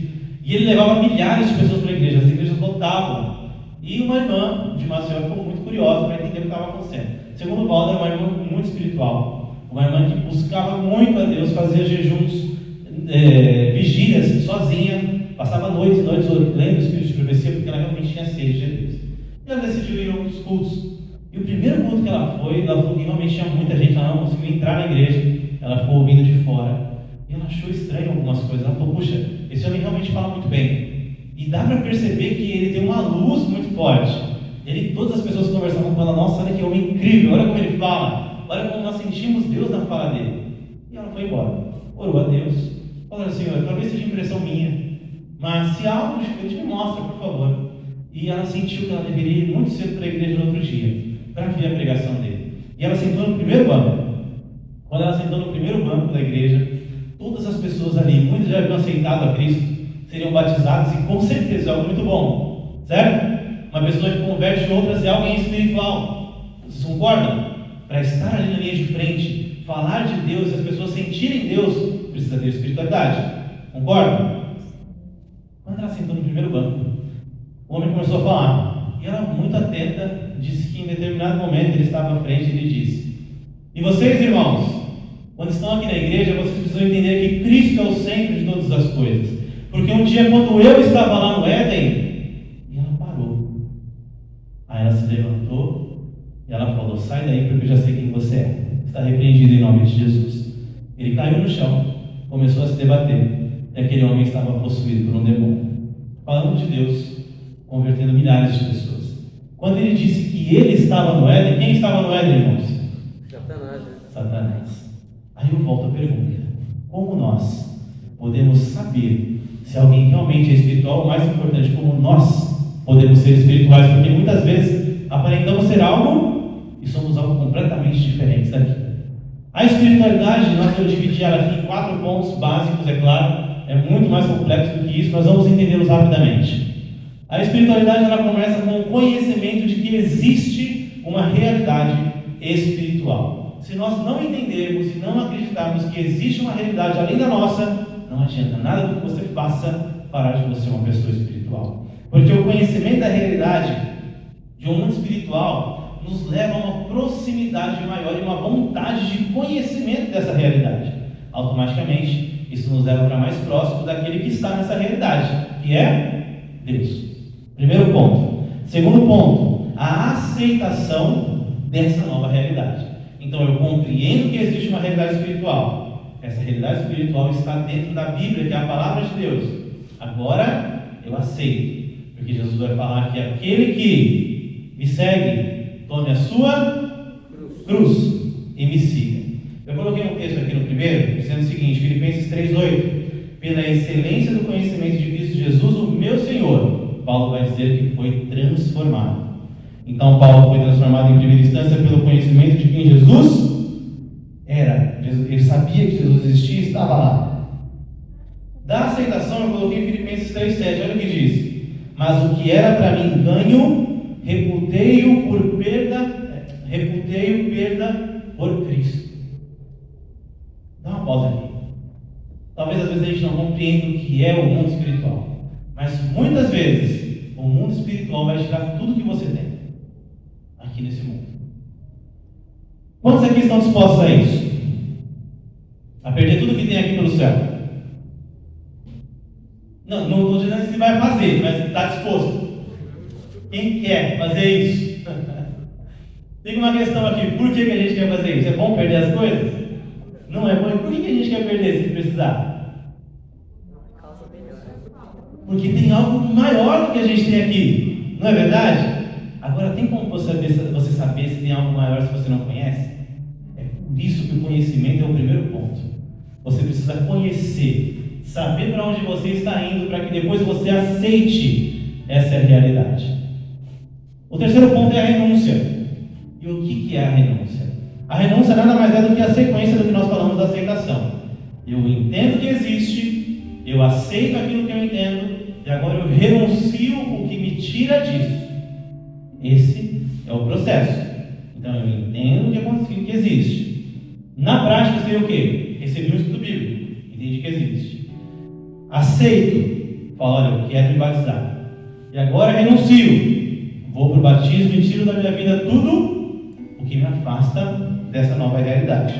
B: e ele levava milhares de pessoas para a igreja, as igrejas lotavam. E uma irmã de Maceió ficou muito curiosa para entender o que estava acontecendo. Segundo o Valdo, era uma irmã muito espiritual, uma irmã que buscava muito a Deus, fazia jejuns, vigílias sozinha, passava noites e noites lendo o Espírito de profecia, porque ela realmente tinha sede de Deus. E ela decidiu ir a um dos cultos. E o primeiro culto que ela foi, ela falou que realmente tinha muita gente, ela não conseguiu entrar na igreja, ela ficou ouvindo de fora. E ela achou estranho algumas coisas. Ela falou, puxa, esse homem realmente fala muito bem. E dá para perceber que ele tem uma luz muito forte. Todas as pessoas conversavam com ela, nossa, olha que homem incrível, olha como ele fala, olha como nós sentimos Deus na fala dele. E ela foi embora, orou a Deus, falou, Senhor, talvez seja impressão minha, mas se há algo diferente, me mostra, por favor. E ela sentiu que ela deveria ir muito cedo para a igreja no outro dia, para ver a pregação dele. E ela sentou no primeiro banco. Quando ela sentou no primeiro banco da igreja, todas as pessoas ali, muitas já haviam aceitado a Cristo, seriam batizadas, e com certeza é algo muito bom, certo? Uma pessoa que converte outras é alguém espiritual. Vocês concordam? Para estar ali na linha de frente, falar de Deus, e as pessoas sentirem Deus, precisa ter espiritualidade. Concordam? Quando ela sentou no primeiro banco, o homem começou a falar. E ela, muito atenta, disse que em determinado momento ele estava à frente e ele disse: e vocês, irmãos, quando estão aqui na igreja, vocês precisam entender que Cristo é o centro de todas as coisas. Porque um dia, quando eu estava lá no Éden, e ela parou. Aí ela se levantou e ela falou: sai daí, porque eu já sei quem você é. Está repreendido em nome de Jesus. Ele caiu no chão, começou a se debater, e aquele homem estava possuído por um demônio. Falando de Deus, convertendo milhares de pessoas. Quando ele disse que ele estava no Éden, quem estava no Éden, irmãos? Satanás. Aí eu volto à pergunta: como nós podemos saber se alguém realmente é espiritual? O mais importante, como nós podemos ser espirituais? Porque muitas vezes aparentamos ser algo e somos algo completamente diferente daqui. A espiritualidade, nós vamos dividir ela aqui em 4 pontos básicos, é claro, é muito mais complexo do que isso, nós vamos entendê-los rapidamente. A espiritualidade, ela começa com o conhecimento de que existe uma realidade espiritual. Se nós não entendermos e não acreditarmos que existe uma realidade além da nossa, não adianta nada do que você faça parar de você ser uma pessoa espiritual. Porque o conhecimento da realidade de um mundo espiritual nos leva a uma proximidade maior e uma vontade de conhecimento dessa realidade. Automaticamente, isso nos leva para mais próximo daquele que está nessa realidade, que é Deus. Primeiro ponto. Segundo ponto, a aceitação dessa nova realidade. Então eu compreendo que existe uma realidade espiritual. Essa realidade espiritual está dentro da Bíblia, que é a palavra de Deus. Agora eu aceito, porque Jesus vai falar que aquele que me segue, tome a sua cruz e me siga. Eu coloquei um texto aqui no primeiro, dizendo o seguinte, Filipenses 3,8: pela excelência do conhecimento de Cristo Jesus, o meu Senhor, Paulo vai dizer que foi transformado. Então Paulo foi transformado em primeira instância pelo conhecimento de quem Jesus era. Ele sabia que Jesus existia e estava lá. Da aceitação eu coloquei Filipenses 3,7, olha o que diz: mas o que era para mim ganho, reputei-o perda por Cristo. Dá uma pausa aqui. Talvez às vezes a gente não compreenda o que é o mundo espiritual, mas muitas vezes o mundo espiritual vai tirar tudo que você tem aqui nesse mundo. Quantos aqui estão dispostos a isso? A perder tudo que tem aqui pelo céu? Não estou dizendo se vai fazer, mas está disposto. Quem quer fazer isso? Tem uma questão aqui, por que a gente quer fazer isso? É bom perder as coisas? Não é bom. E por que a gente quer perder se precisar? Porque tem algo maior do que a gente tem aqui, não é verdade? Agora, tem como você saber se tem algo maior se você não conhece? É por isso que o conhecimento é o primeiro ponto. Você precisa conhecer, saber para onde você está indo, para que depois você aceite essa realidade. O terceiro ponto é a renúncia. E o que é a renúncia? A renúncia nada mais é do que a sequência do que nós falamos da aceitação. Eu entendo que existe, eu aceito aquilo que eu entendo, e agora eu renuncio o que me tira disso. Esse é o processo. Então eu entendo que existe. Na prática, eu sei o quê? Recebi um estudo bíblico, entendi que existe. Aceito, falo, olha, eu quero me batizar. E agora renuncio. Vou para o batismo e tiro da minha vida tudo o que me afasta dessa nova realidade.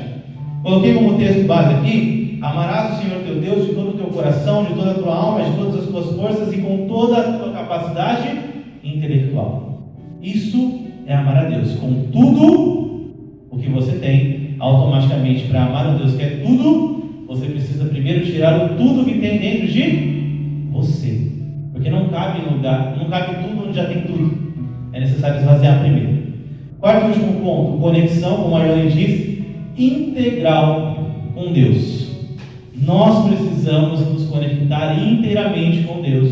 B: Coloquei como texto base aqui: amarás o Senhor teu Deus de todo o teu coração, de toda a tua alma, de todas as tuas forças e com toda a tua capacidade intelectual. Isso é amar a Deus. Com tudo o que você tem, automaticamente, para amar a Deus que é tudo, você precisa primeiro tirar o tudo que tem dentro de você. Porque não cabe em lugar, não cabe tudo onde já tem tudo. É necessário esvaziar primeiro. Quarto e último ponto: conexão, como a Ione disse, integral com Deus. Nós precisamos nos conectar inteiramente com Deus,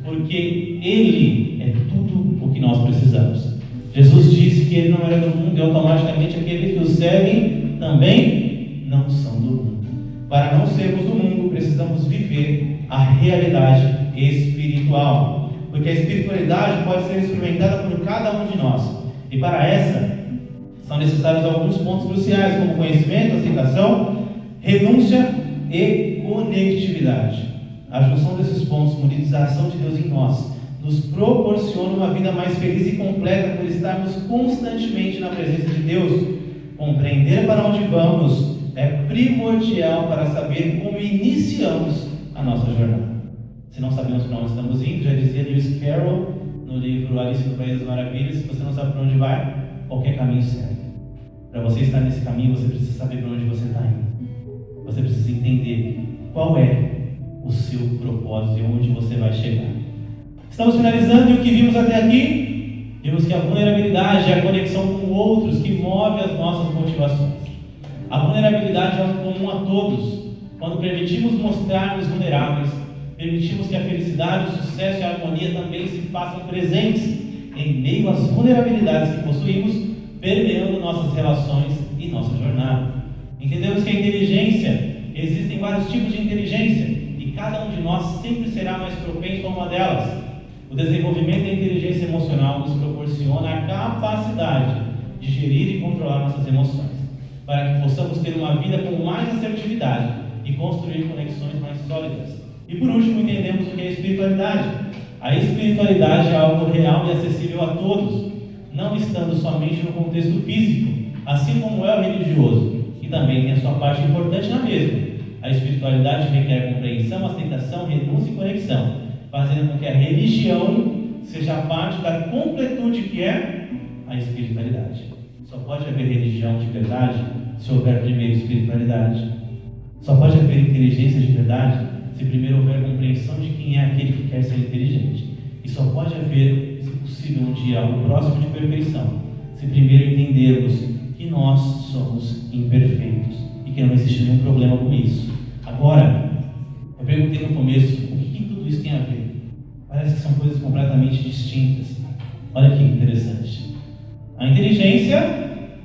B: porque Ele é tudo o que nós precisamos. Jesus disse que Ele não era do mundo e automaticamente aqueles que o seguem também não são do mundo. Para não sermos do mundo, precisamos viver a realidade espiritual. Porque a espiritualidade pode ser experimentada por cada um de nós. E para essa, são necessários alguns pontos cruciais, como conhecimento, aceitação, renúncia e conectividade. A junção desses pontos, unidos à ação de Deus em nós, nos proporciona uma vida mais feliz e completa por estarmos constantemente na presença de Deus. Compreender para onde vamos é primordial para saber como iniciamos a nossa jornada. Se não sabemos para onde estamos indo, já dizia Lewis Carroll no livro Alice no País das Maravilhas: se você não sabe para onde vai, qualquer caminho serve. Para você estar nesse caminho, você precisa saber para onde você está indo. Você precisa entender qual é o seu propósito e onde você vai chegar. Estamos finalizando, e o que vimos até aqui? Vimos que a vulnerabilidade é a conexão com outros que move as nossas motivações. A vulnerabilidade é algo comum a todos. Quando permitimos mostrar-nos vulneráveis, permitimos que a felicidade, o sucesso e a harmonia também se façam presentes em meio às vulnerabilidades que possuímos, permeando nossas relações e nossa jornada. Entendemos que a inteligência, existem vários tipos de inteligência, e cada um de nós sempre será mais propenso a uma delas. O desenvolvimento da inteligência emocional nos proporciona a capacidade de gerir e controlar nossas emoções, para que possamos ter uma vida com mais assertividade e construir conexões mais sólidas. E por último, entendemos o que é espiritualidade. A espiritualidade é algo real e acessível a todos, não estando somente no contexto físico, assim como é o religioso, que também tem a sua parte importante na mesma. A espiritualidade requer compreensão, aceitação, renúncia e conexão, fazendo com que a religião seja parte da completude que é a espiritualidade. Só pode haver religião de verdade se houver primeiro espiritualidade. Só pode haver inteligência de verdade se primeiro houver compreensão de quem é aquele que quer ser inteligente. E só pode haver, se possível, um dia algo próximo de perfeição, se primeiro entendermos que nós somos imperfeitos e que não existe nenhum problema com isso. Agora, eu perguntei no começo, o que tudo isso tem a ver? Parece que são coisas completamente distintas. Olha que interessante. A inteligência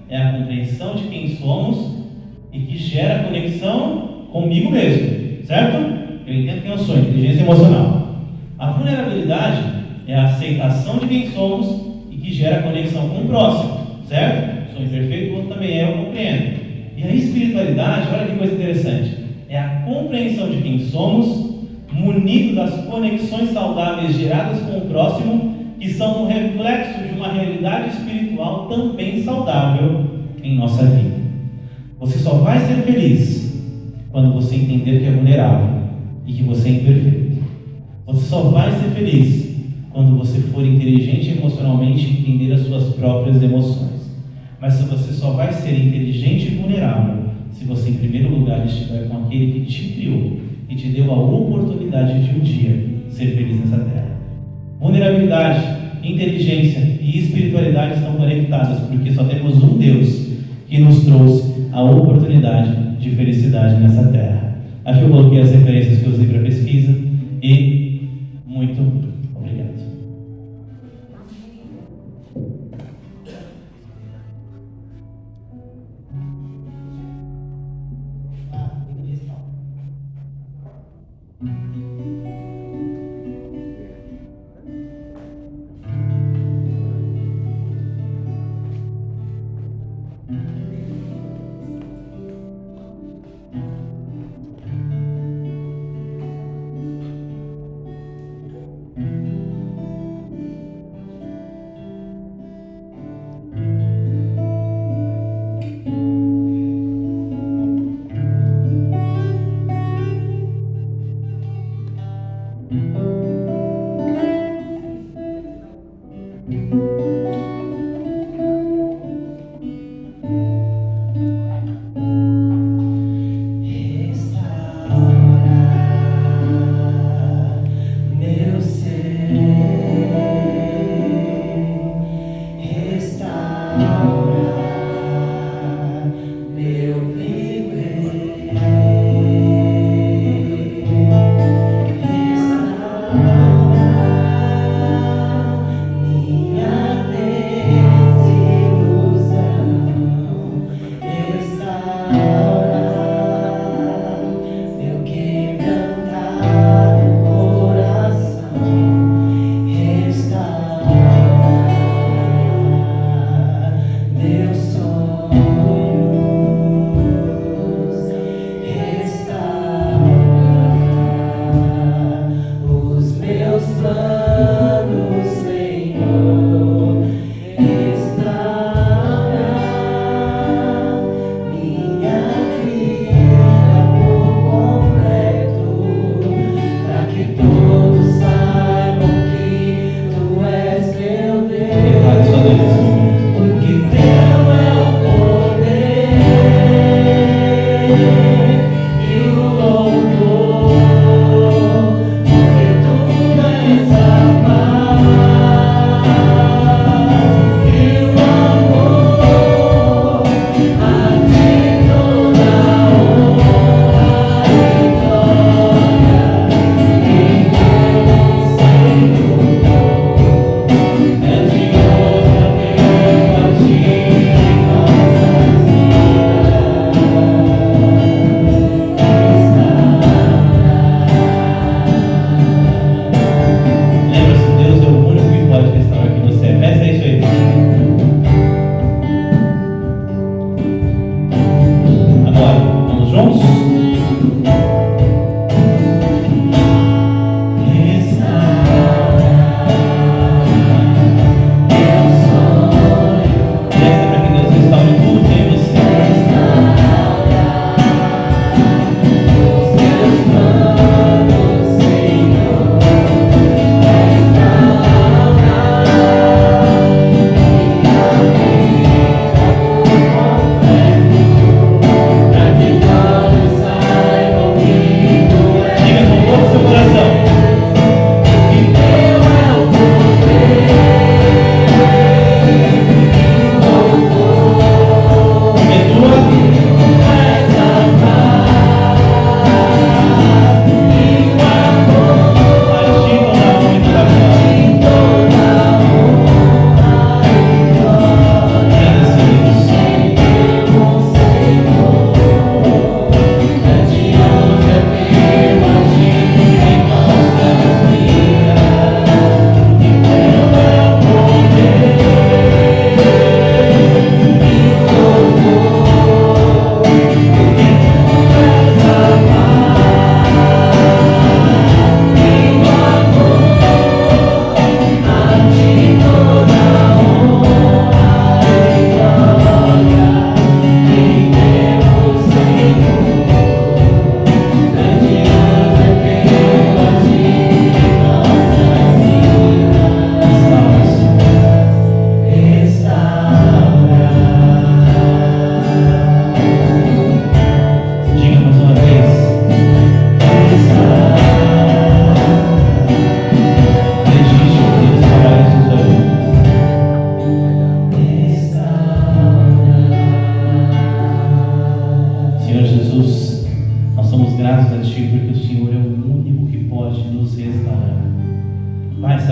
B: é a compreensão de quem somos e que gera conexão comigo mesmo, certo? Eu entendo quem eu sou, inteligência emocional. A vulnerabilidade é a aceitação de quem somos e que gera conexão com o próximo, certo? Sou imperfeito, o outro também é, eu compreendo. E a espiritualidade, olha que coisa interessante, é a compreensão de quem somos, munido das conexões saudáveis geradas com o próximo, que são um reflexo de uma realidade espiritual também saudável em nossa vida. Você só vai ser feliz quando você entender que é vulnerável e que você é imperfeito. Você só vai ser feliz quando você for inteligente emocionalmente e entender as suas próprias emoções. Mas se você só vai ser inteligente e vulnerável se você, em primeiro lugar, estiver com aquele que te criou e te deu a oportunidade de um dia ser feliz nessa terra. Vulnerabilidade, inteligência e espiritualidade estão conectadas, porque só temos um Deus que nos trouxe a oportunidade de felicidade nessa terra. Aqui eu coloquei as referências que eu usei para a pesquisa e muito obrigado.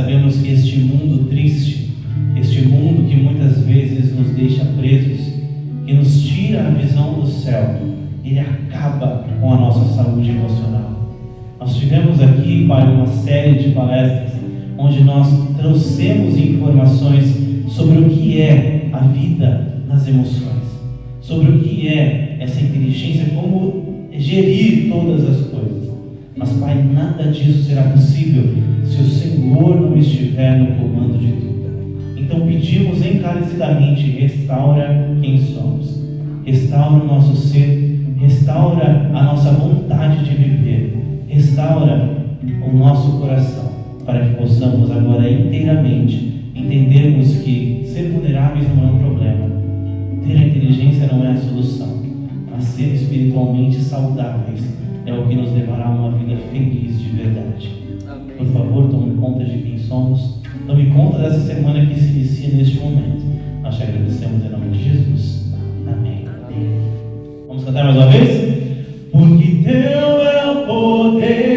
B: sabemos que este mundo triste, este mundo que muitas vezes nos deixa presos, que nos tira a visão do céu, ele acaba com a nossa saúde emocional. Nós tivemos aqui, Pai, uma série de palestras onde nós trouxemos informações sobre o que é a vida nas emoções, sobre o que é essa inteligência, como gerir todas as coisas. Mas, Pai, nada disso será possível se o Senhor não estiver no comando de tudo. Então pedimos encarecidamente: restaura quem somos, restaura o nosso ser, restaura a nossa vontade de viver, restaura o nosso coração, para que possamos agora inteiramente entendermos que ser vulneráveis não é um problema, ter a inteligência não é a solução, mas ser espiritualmente saudáveis é o que nos levará a uma vida feliz de verdade. Amém. Por favor, tome conta de quem somos, tome conta dessa semana que se inicia neste momento. Nós te agradecemos em nome de Jesus. Amém. Amém. Vamos cantar mais uma vez? Porque teu é o poder.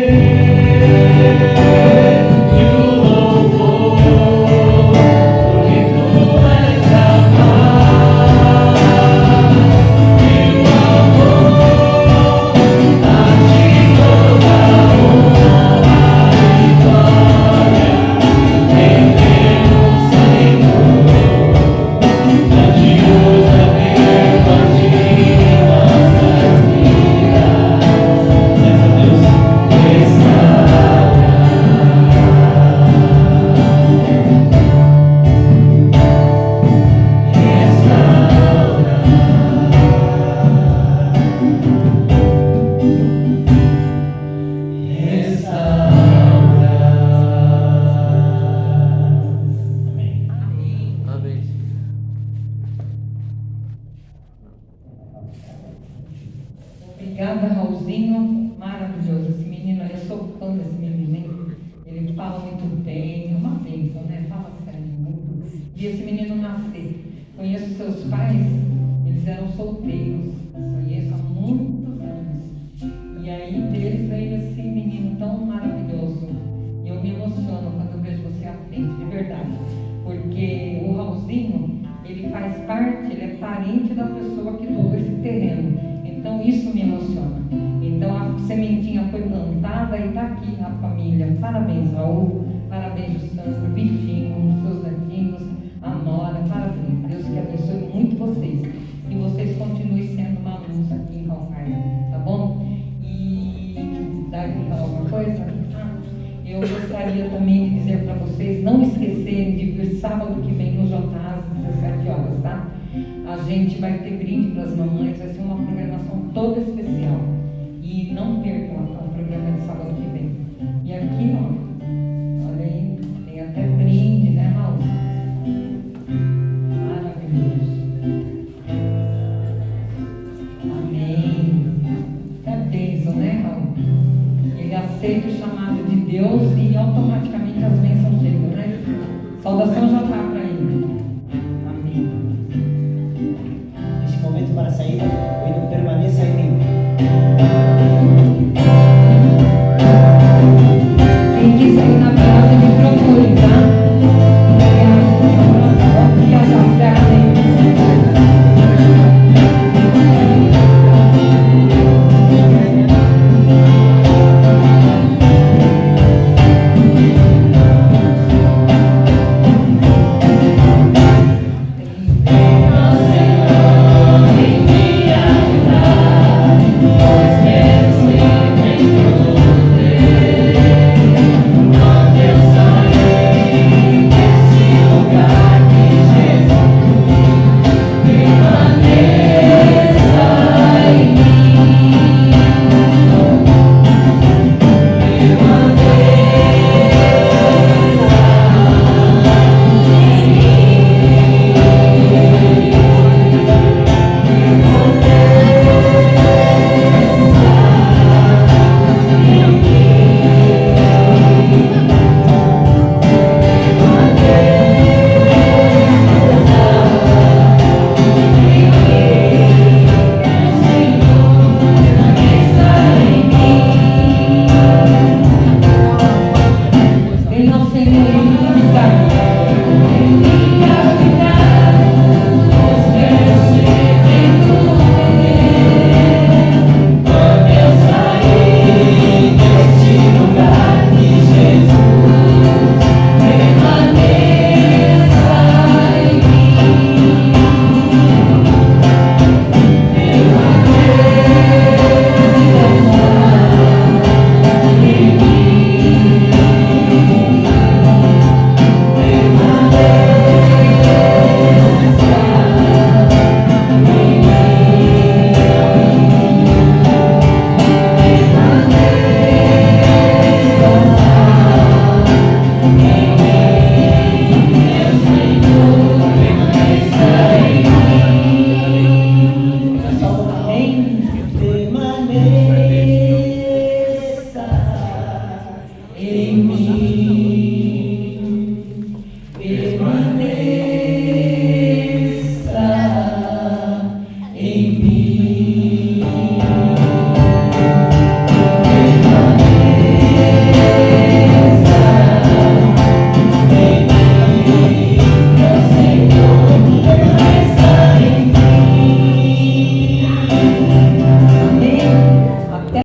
C: Obrigada, Raulzinho, maravilhoso. Esse menino, eu sou fã desse menino, ele fala muito bem, é uma bênção, né? Fala sério, muito. Vi esse menino nascer. Conheço seus pais, eles eram solteiros, conheço há muitos anos. E aí deles veio esse menino tão maravilhoso. E eu me emociono quando eu vejo você à frente, de verdade. Porque o Raulzinho, ele faz parte, ele é parente da pessoa que doou esse terreno. Então isso me emociona. Então a sementinha foi plantada e está aqui a família. Parabéns, Raul. Parabéns, Sandro, Vitinho, seus netinhos, a Nora. Parabéns. Deus que abençoe muito vocês. E vocês continuem sendo uma luz aqui em Calcaia. Tá bom? E deve falar alguma coisa? Eu gostaria também de dizer para vocês não esquecerem de vir sábado que vem no JA às 17 horas, tá? A gente vai ter brinde para as mamães, vai ser uma programação toda especial. E não percam o programa de sábado que vem. E aqui, ó, olha aí, tem até brinde, né, Raul? Maravilhoso. Amém. É bênção, né, Raul? Ele aceita o chamado de Deus e automaticamente as bênçãos chegam, né? Saudação já está para ele. Amém.
A: Neste momento para a saída, o hino permaneça em mim.
C: Quem quiser ir na viagem, me procure, tá? Viajar, terra dele. Venha ao Senhor e nos dar.